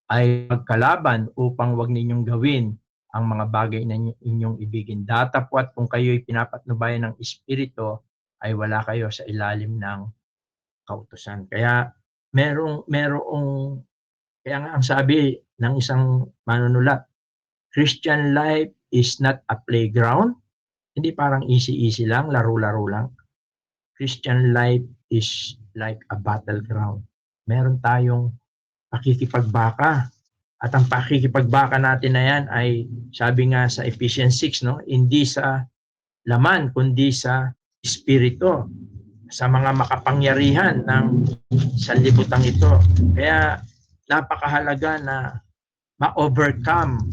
ay magkalaban upang wag ninyong gawin ang mga bagay na inyong ibigin. Datapwat kung kayo'y pinapatnubayan ng espiritu, ay wala kayo sa ilalim ng kautusan. Kaya kaya nga ang sabi ng isang manunulat, Christian life is not a playground. Hindi parang easy-easy lang, laro-laro lang. Christian life is like a battleground. Meron tayong pakikipagbaka. At ang pakikipagbaka natin na yan ay, sabi nga sa Ephesians 6, no? Hindi sa laman, kundi sa espiritu, sa mga makapangyarihan ng sanlibutan ito. Kaya napakahalaga na ma-overcome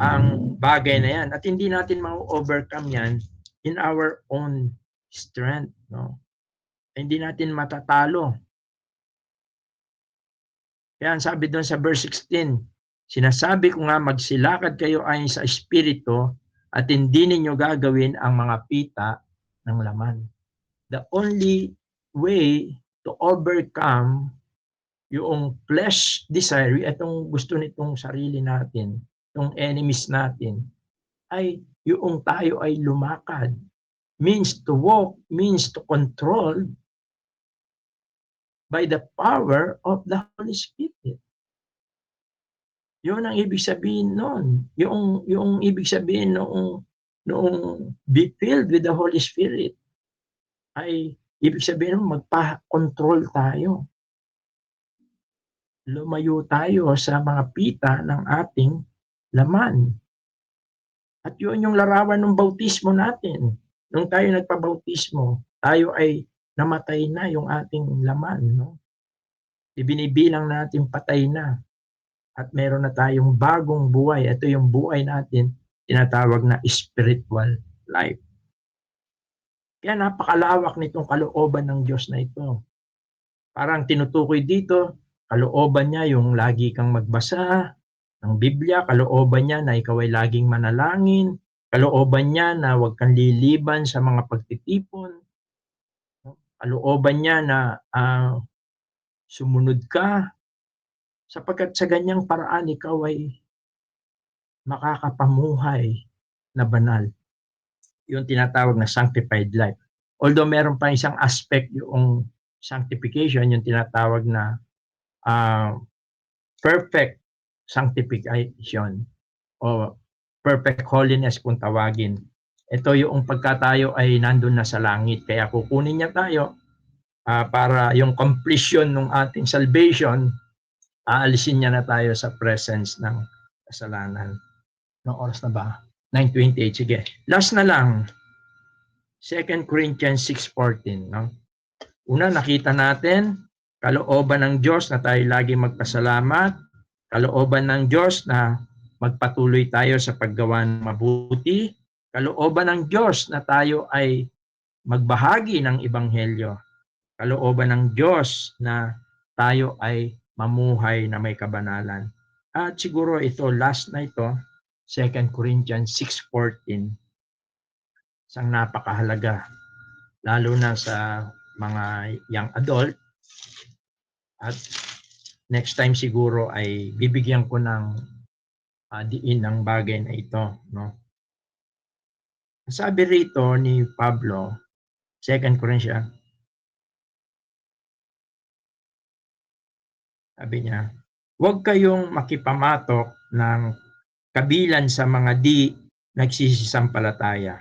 ang bagay na yan. At hindi natin ma-overcome yan in our own strength. No? Hindi natin matatalo. Kaya ang sabi doon sa verse 16, sinasabi ko nga magsilakad kayo ayon sa espiritu at hindi ninyo gagawin ang mga pita ng laman. The only way to overcome yung flesh desire, itong gusto nitong sarili natin, itong enemies natin, ay yung tayo ay lumakad. Means to walk, means to control by the power of the Holy Spirit. Yun ang ibig sabihin noon. Yung ibig sabihin noong be filled with the Holy Spirit ay ibig sabihin magpa-control tayo. Lumayo tayo sa mga pita ng ating laman. At yun yung larawan ng bautismo natin. Nung tayo nagpabautismo, tayo ay namatay na yung ating laman. No? Ibinibilang natin patay na. At meron na tayong bagong buhay. Ito yung buhay natin, tinatawag na spiritual life. Kaya napakalawak nitong kalooban ng Diyos na ito. Parang tinutukoy dito, kalooban niya yung lagi kang magbasa ng Biblia, kalooban niya na ikaw ay laging manalangin, kalooban niya na huwag kang liliban sa mga pagtitipon, kalooban niya na sumunod ka, sapagkat sa ganyang paraan ikaw ay makakapamuhay na banal. Yung tinatawag na sanctified life. Although meron pa isang aspect yung sanctification, yung tinatawag na perfect sanctification o perfect holiness kung tawagin. Ito yung pagka tayo ay nandun na sa langit. Kaya kukunin niya tayo para yung completion ng ating salvation, aalisin niya na tayo sa presence ng kasalanan. Noong oras na ba? 9:28. Sige. Last na lang. 2 Corinthians 6:14. No? Una, nakita natin, kalooban ng Diyos na tayo lagi magpasalamat. Kalooban ng Diyos na magpatuloy tayo sa paggawa ng mabuti. Kalooban ng Diyos na tayo ay magbahagi ng Ebanghelyo. Kalooban ng Diyos na tayo ay mamuhay na may kabanalan. At siguro ito, last na ito, 2 Corinthians 6:14. Isang napakahalaga, lalo na sa mga young adult. At next time siguro ay bibigyan ko ng diin ng bagay na ito. No? Sabi rito ni Pablo, 2 Corinthians, sabi niya, huwag kayong makipamatok ng kabilan sa mga di nagsisisampalataya.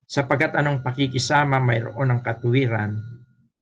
Sapagkat anong pakikisama mayroon ng katuwiran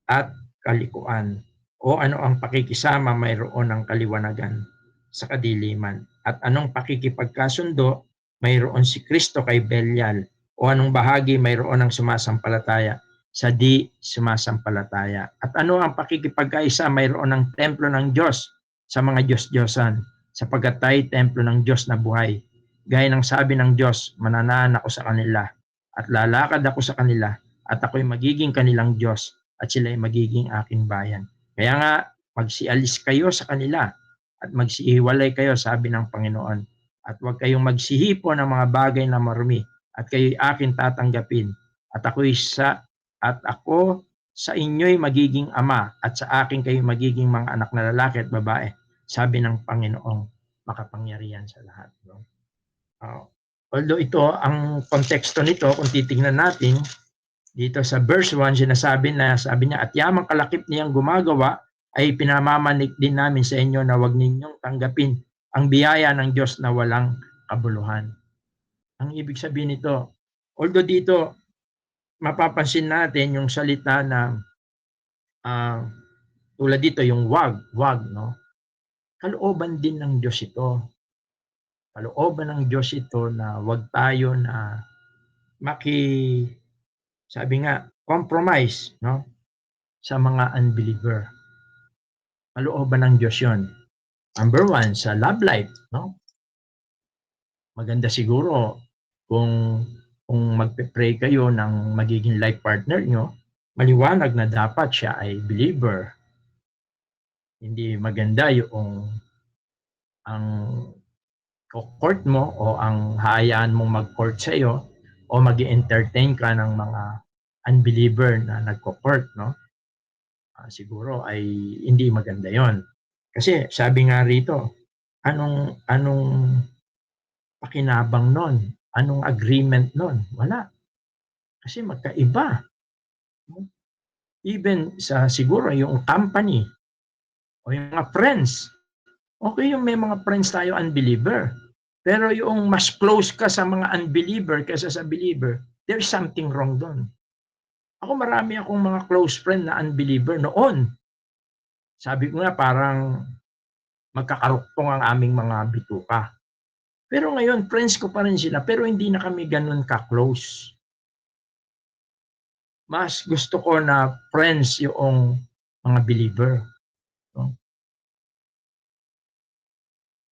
at kalikuan, o ano ang pakikisama mayroon ng kaliwanagan sa kadiliman, at anong pakikipagkasundo mayroon si Kristo kay Belial, o anong bahagi mayroon ng sumasampalataya sa di sumasampalataya, at ano ang pakikipagkaisa mayroon ng templo ng Diyos sa mga Diyos-Diyosan, sapagkat tayo templo ng Diyos na buhay. Gaya ng sabi ng Diyos, mananahan ako sa kanila at lalakad ako sa kanila at ako'y magiging kanilang Diyos at sila'y magiging aking bayan. Kaya nga, magsialis kayo sa kanila at magsihiwalay kayo, sabi ng Panginoon. At huwag kayong magsihipo ng mga bagay na marumi at kayo'y akin tatanggapin. At ako sa inyo'y magiging ama at sa akin kayo magiging mga anak na lalaki at babae, sabi ng Panginoong makapangyarihan sa lahat. Although ito, ang konteksto nito, kung titingnan natin, dito sa verse 1, sabi niya, at yamang kalakip niyang gumagawa, ay pinamamanik din namin sa inyo na huwag ninyong tanggapin ang biyaya ng Diyos na walang kabuluhan. Ang ibig sabihin nito, although dito mapapansin natin yung salita na tulad dito yung wag, no? Kalooban din ng Diyos ito. Kalooban ng Diyos ito na wag tayo na sabi nga, compromise, no? Sa mga unbeliever. Kalooban ng Diyos yun. Number one, sa love life, no? Maganda siguro kung magpe-pray kayo ng magiging life partner nyo, maliwanag na dapat siya ay believer. Hindi maganda yung ang court mo o ang hayaan mong mag-court sa iyo o mag-entertain ka ng mga unbeliever na nagko-court, no? Siguro ay hindi maganda 'yon. Kasi sabi nga rito, anong pakinabang nun? Anong agreement nun? Wala. Kasi magkaiba. Even sa siguro yung company o yung mga friends. Okay yung may mga friends tayo unbeliever. Pero yung mas close ka sa mga unbeliever kaysa sa believer, there's something wrong doon. Ako marami akong mga close friend na unbeliever noon. Sabi ko nga parang magkakarukpong ang aming mga bituka. Pero ngayon, friends ko pa rin sila, pero hindi na kami ganun ka-close. Mas gusto ko na friends yung mga believer. No?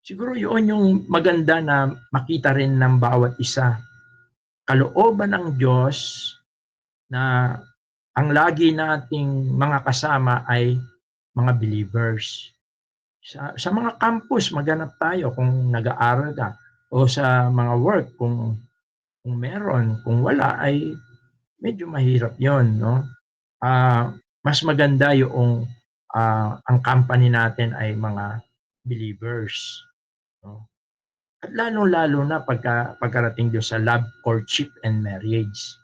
Siguro yun yung maganda na makita rin ng bawat isa. Kalooban ng Diyos na ang lagi nating mga kasama ay mga believers. Sa mga campus, maghanap tayo kung nag-aaral ka. O sa mga work, kung meron. Kung wala, ay medyo mahirap yon, no? Mas maganda yung ang company natin ay mga believers. No? At lalong-lalo na pagkarating doon sa love, courtship, and marriage.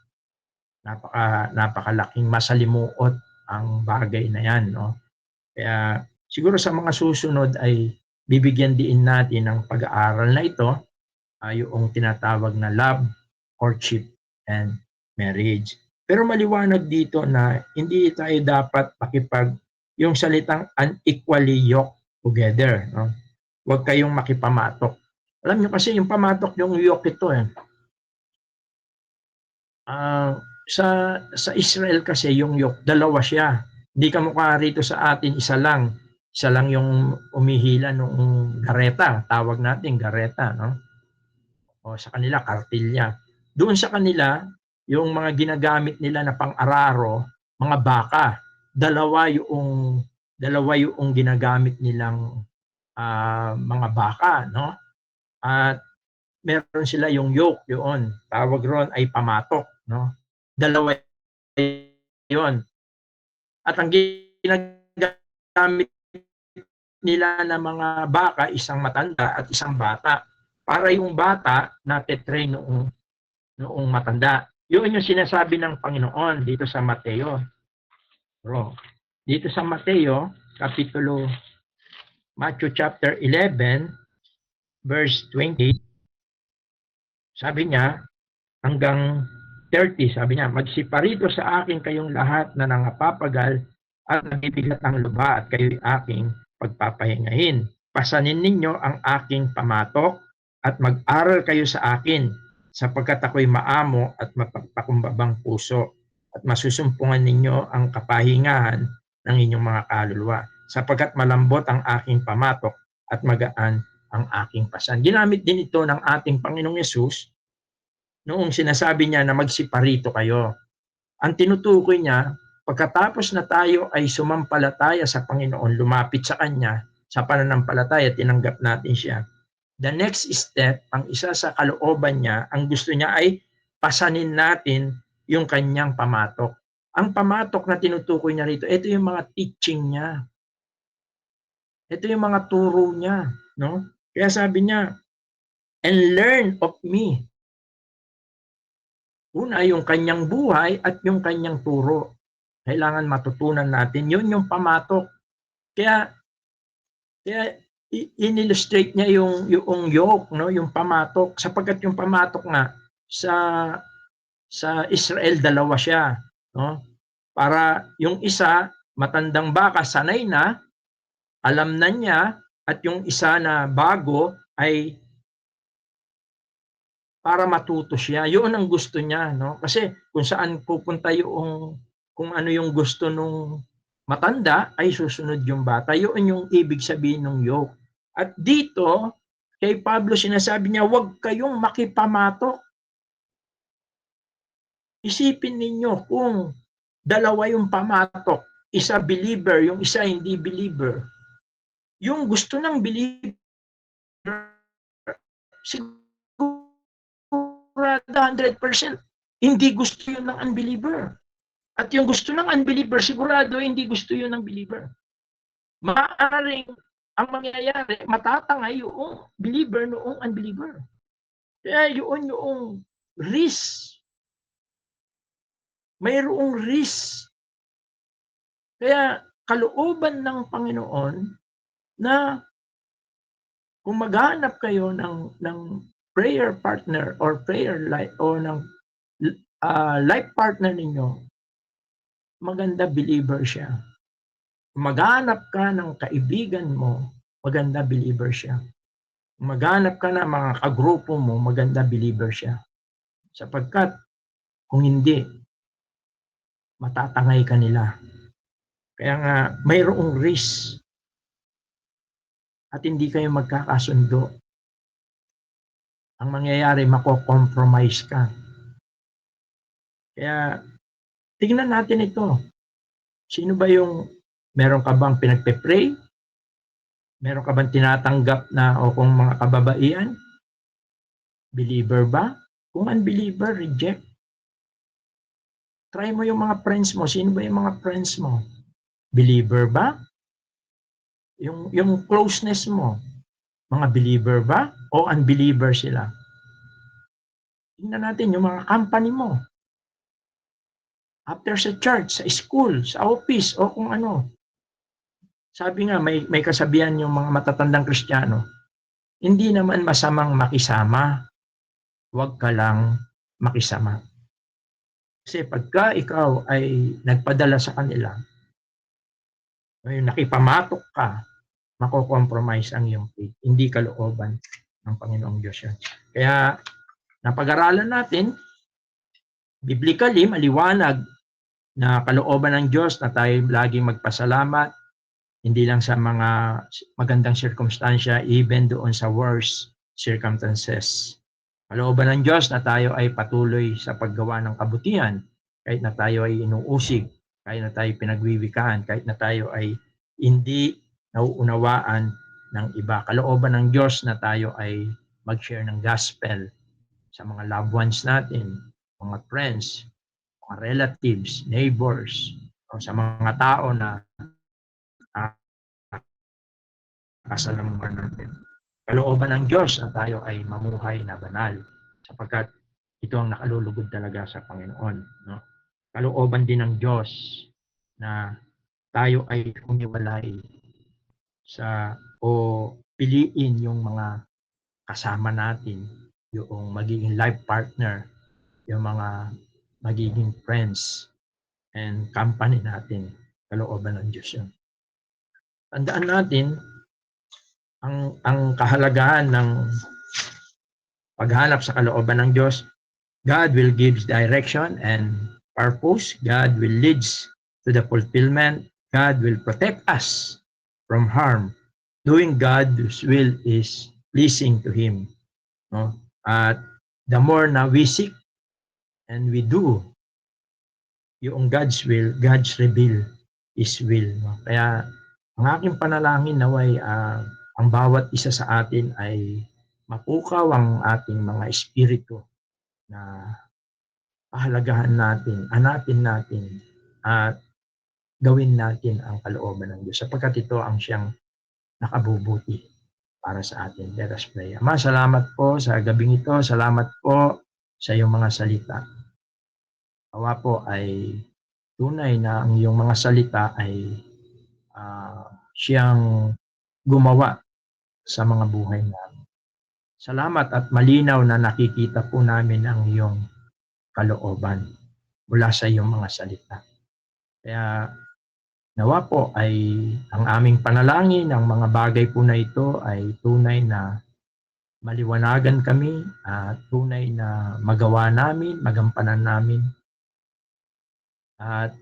Napakalaking masalimuot ang bagay na yan, no? Kaya siguro sa mga susunod ay bibigyan din natin ng pag-aaral na ito, yung tinatawag na love, courtship, and marriage. Pero maliwanag dito na hindi tayo dapat yung salitang unequally yoked together. No? Huwag kayong makipamatok. Alam nyo kasi yung pamatok yung yoke ito eh. Sa Israel kasi yung yoke, dalawa siya. Hindi kamukha rito sa atin, isa lang. Isa lang yung umihila nung gareta. Tawag natin gareta. No? O sa kanila, kartilya. Doon sa kanila, yung mga ginagamit nila na pang-araro, mga baka. Dalawa yung ginagamit nilang mga baka. No? At meron sila yung yoke yun. Tawag ron ay pamatok. No? Dalawa yun. At ang ginagamit nila na mga baka, isang matanda at isang bata. Para yung bata nate-train noong matanda. Yun yung sinasabi ng Panginoon dito sa Mateo. Dito sa Mateo, Matthew chapter 11, verse 20, sabi niya, hanggang 30, sabi niya, magsiparito sa akin kayong lahat na nangapapagal at nabibigat ang lupa at kayo'y aking pagpapahingahin. Pasanin ninyo ang aking pamatok at mag-aral kayo sa akin sapagkat ako'y maamo at mapagpakumbabang puso at masusumpungan ninyo ang kapahingahan ng inyong mga kaluluwa sapagkat malambot ang aking pamatok at magaan ang aking pasan. Ginamit din ito ng ating Panginoong Yesus noong sinasabi niya na magsiparito kayo. Ang tinutukoy niya, pagkatapos na tayo ay sumampalataya sa Panginoon, lumapit sa Kanya, sa pananampalataya, tinanggap natin siya. The next step, ang isa sa kalooban niya, ang gusto niya ay pasanin natin yung kanyang pamatok. Ang pamatok na tinutukoy niya rito, ito yung mga teaching niya. Ito yung mga turo niya. No? Kaya sabi niya, and learn of me. Una, yung kanyang buhay at yung kanyang turo. Kailangan matutunan natin. Yun yung pamatok. Kaya inillustrate niya yung yoke, no, yung pamatok, sapagkat yung pamatok nga sa Israel dalawa siya, no? Para yung isa matandang baka sanay na, alam na niya, at yung isa na bago ay para matuto siya. Yun ang gusto niya, no? Kasi kung saan pupunta yung kung ano yung gusto nung matanda ay susunod yung bata. Yun yung ibig sabihin ng yoke. At dito kay Pablo sinasabi niya, huwag kayong makipamatok. Isipin ninyo kung dalawa yung pamatok, isa believer, yung isa hindi believer. Yung gusto ng believer, sigurado 100%, hindi gusto yun ng unbeliever. At yung gusto ng unbeliever, sigurado hindi gusto yun ng believer. Maaaring ang mangyayari, matatangay yung believer noong unbeliever. Kaya yun yung risk. Mayroong risk. Kaya kalooban ng Panginoon na kung maghanap kayo ng prayer partner or prayer life o ng life partner ninyo, maganda believer siya. Kung maghanap ka ng kaibigan mo, maganda believer siya. Kung maghanap ka ng mga kagrupo mo, maganda believer siya. Sapagkat kung hindi, matatangay ka nila. Kaya nga, mayroong risk at hindi kayo magkakasundo. Ang mangyayari, mako-compromise ka. Kaya, tingnan natin ito. Sino ba yung, meron ka bang pinagpe-pray? Meron ka bang tinatanggap na o kung mga kababaihan? Believer ba? Kung unbeliever, reject. Try mo yung mga friends mo. Sino ba yung mga friends mo? Believer ba? Yung closeness mo, mga believer ba? O unbeliever sila? Tingnan natin yung mga company mo. After sa church, sa school, sa office, o kung ano. Sabi nga, may kasabihan yung mga matatandang Kristiyano, hindi naman masamang makisama, huwag ka lang makisama. Kasi pagka ikaw ay nagpadala sa kanila, nakipamatok ka, mako-compromise ang iyong faith. Hindi kalooban ng Panginoong Diyos yan. Kaya, napag-aralan natin, biblically, maliwanag na kalooban ng Diyos na tayo laging magpasalamat, hindi lang sa mga magandang sirkumstansya, even doon sa worst circumstances. Kalooban ng Diyos na tayo ay patuloy sa paggawa ng kabutihan, kahit na tayo ay inuusig, kahit na tayo pinagwiwikaan, kahit na tayo ay hindi nauunawaan ng iba. Kalooban ng Diyos na tayo ay mag-share ng gospel sa mga loved ones natin, mga friends, mga relatives, neighbors, o sa mga tao na kasalamuhan natin. Kalooban ng Diyos na tayo ay mamuhay na banal, sapagkat ito ang nakalulugod talaga sa Panginoon. No? Kalooban din ng Diyos na tayo ay humiwalay o piliin yung mga kasama natin, yung magiging life partner, yung mga magiging friends and company natin. Kalooban ng Diyos yun. Tandaan natin, ang kahalagahan ng paghanap sa kalooban ng Diyos, God will give direction and purpose. God will lead to the fulfillment. God will protect us from harm. Doing God's will is pleasing to Him. No? At the more na we seek and we do yung God's will, God's reveal His will. No? Kaya ang aking panalangin naway ang bawat isa sa atin ay mapukaw ang ating mga espiritu na pahalagahan natin, hanapin natin, at gawin natin ang kalooban ng Diyos sapagkat ito ang siyang nakabubuti para sa atin. Let us pray. Ama, salamat po sa gabing ito. Salamat po sa iyong mga salita. Awa po ay tunay na ang iyong mga salita ay siyang gumawa sa mga buhay namin. Salamat at malinaw na nakikita po namin ang iyong kalooban mula sa iyong mga salita. Kaya nawa po ay ang aming panalangin, ang mga bagay po na ito ay tunay na maliwanagan kami at tunay na magawa namin, magampanan namin at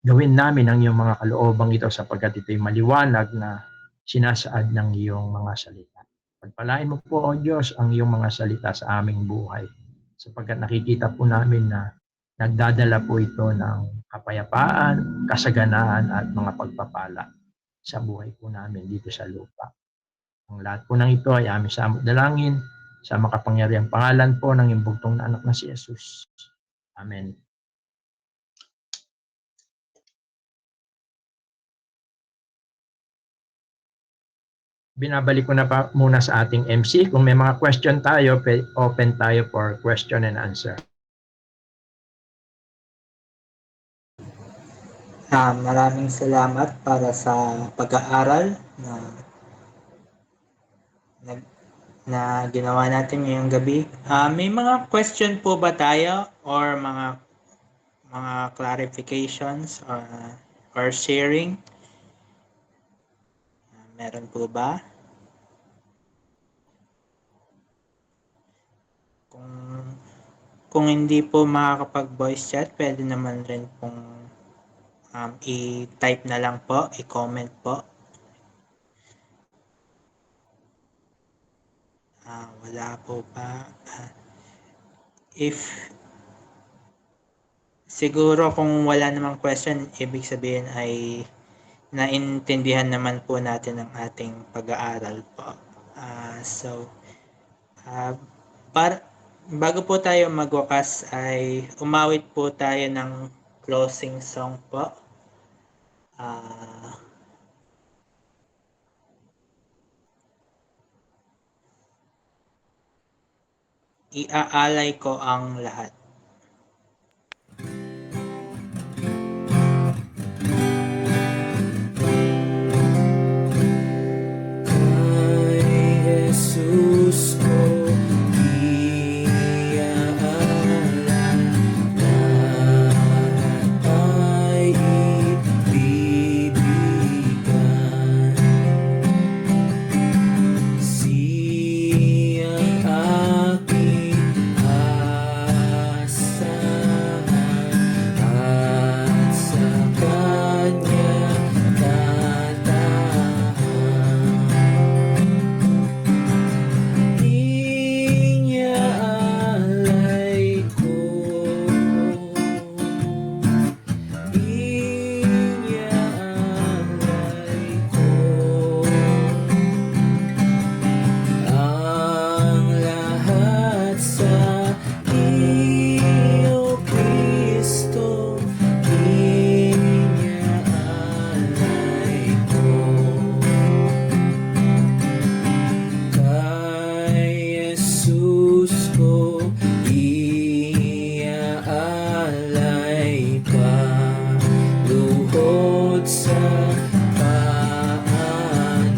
gawin namin ang iyong mga kaloobang ito sapagkat ito'y maliwanag na sinasaad ng iyong mga salita. Pagpalain mo po, O Diyos, ang iyong mga salita sa aming buhay sapagkat nakikita po namin na nagdadala po ito ng kapayapaan, kasaganaan at mga pagpapala sa buhay po namin dito sa lupa. Ang lahat po ng ito ay aming samot dalangin sa makapangyarihang pangalan po ng imbugtong na anak na si Jesus. Amen. Binabalik ko na pa muna sa ating MC. Kung may mga question tayo, open tayo for question and answer. Maraming salamat para sa pag-aaral na ginawa natin ngayong gabi. May mga question po ba tayo or mga clarifications or sharing? Meron po ba? Kung hindi po makakapag-voice chat, pwede naman rin pong i-type na lang po, i-comment po. Wala po pa. Siguro kung wala namang question, ibig sabihin ay naintindihan naman po natin ang ating pag-aaral po. Bago po tayo magwakas ay umawit po tayo ng closing song po. Iaalay ko ang lahat. Jesus ko iaalay, lahat ay ibibigay. Siyang aking asahan at sa Kanya tatahan. Inyaalay ko, inyaalay ko ang lahat sa iyo, Kristo. Inyaalay ko kay Jesus ko iaalay pa, luhod sa paanan.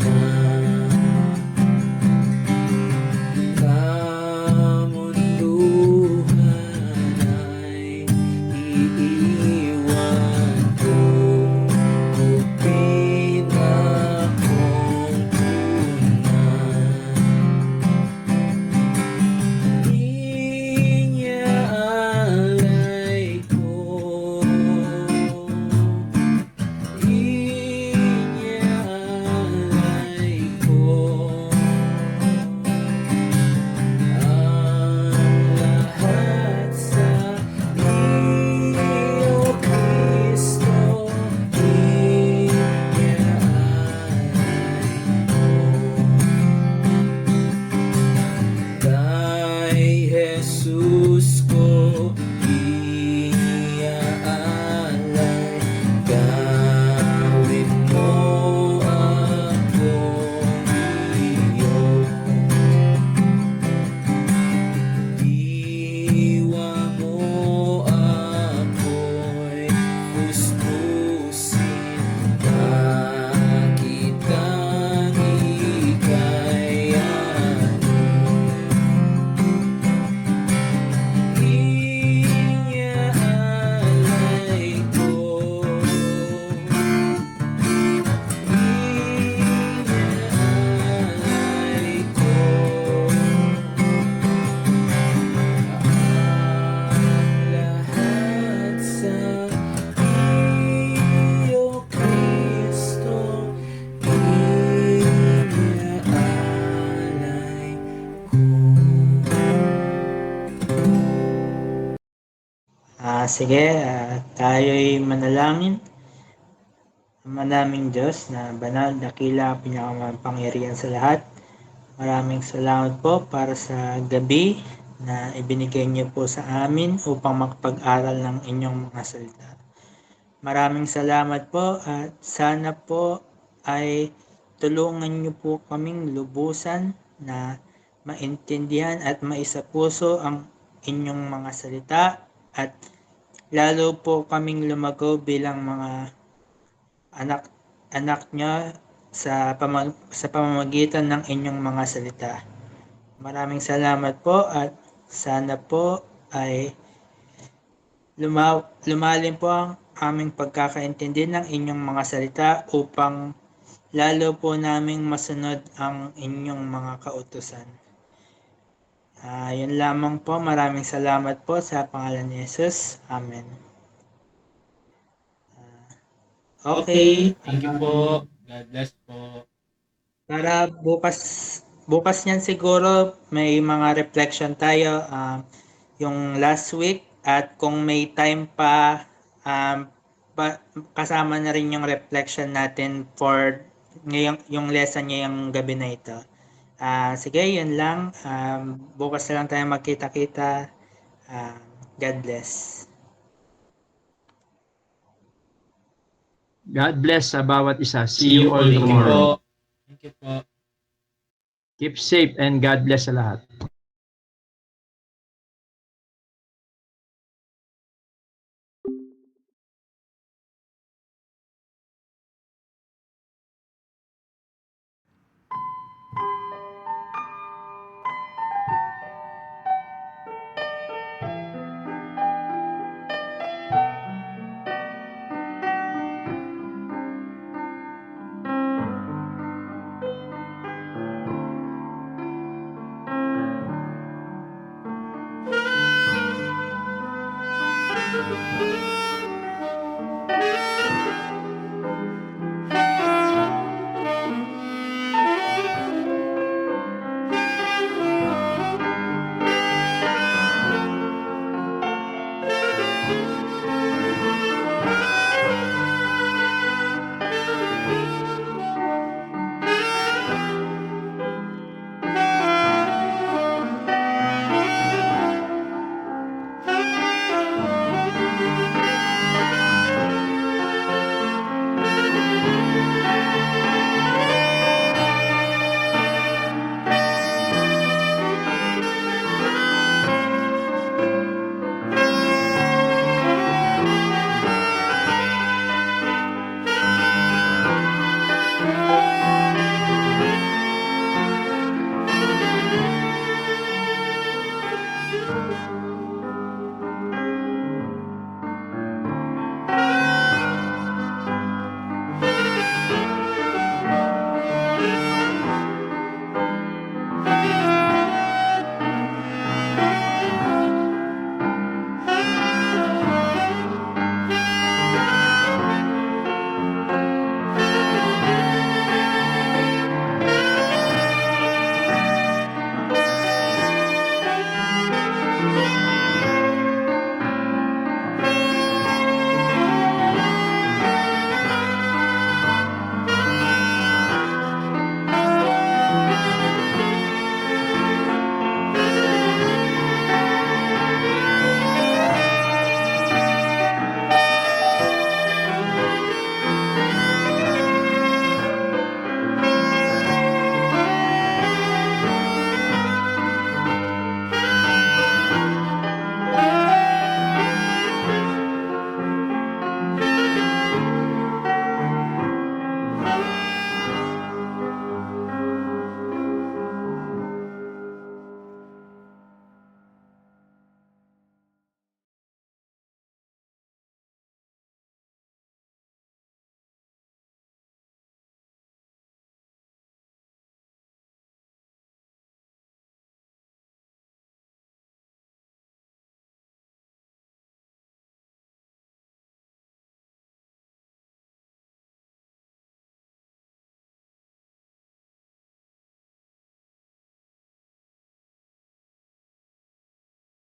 Kamunduhan ay iiwan ko, kupin akong punan. Inyaalay ko, inyaalay ko ang lahat sa iyo, Sige, tayo'y manalangin. Ama naming Diyos na banal, dakila, pinakamakapangyarihan sa lahat. Maraming salamat po para sa gabi na ibinigay niyo po sa amin upang makapag-aral ng inyong mga salita. Maraming salamat po at sana po ay tulungan niyo po kaming lubusan na maintindihan at maisapuso ang inyong mga salita at lalo po kaming lumago bilang mga anak niyo sa pamamagitan ng inyong mga salita. Maraming salamat po at sana po ay lumalim po ang aming pagkakaintindi ng inyong mga salita upang lalo po naming masunod ang inyong mga kautusan. Yun lamang po. Maraming salamat po sa pangalan ni Jesus. Amen. Okay. Thank you po. God bless po. Para bukas niyan siguro may mga reflection tayo yung last week at kung may time pa, kasama na rin yung reflection natin for ngayong yung lesson ngayong gabi na ito. Sige, yun lang. Bukas na lang tayo magkita-kita. God bless. God bless sa bawat isa. See you all Thank you tomorrow. po. Thank you po. Keep safe and God bless sa lahat.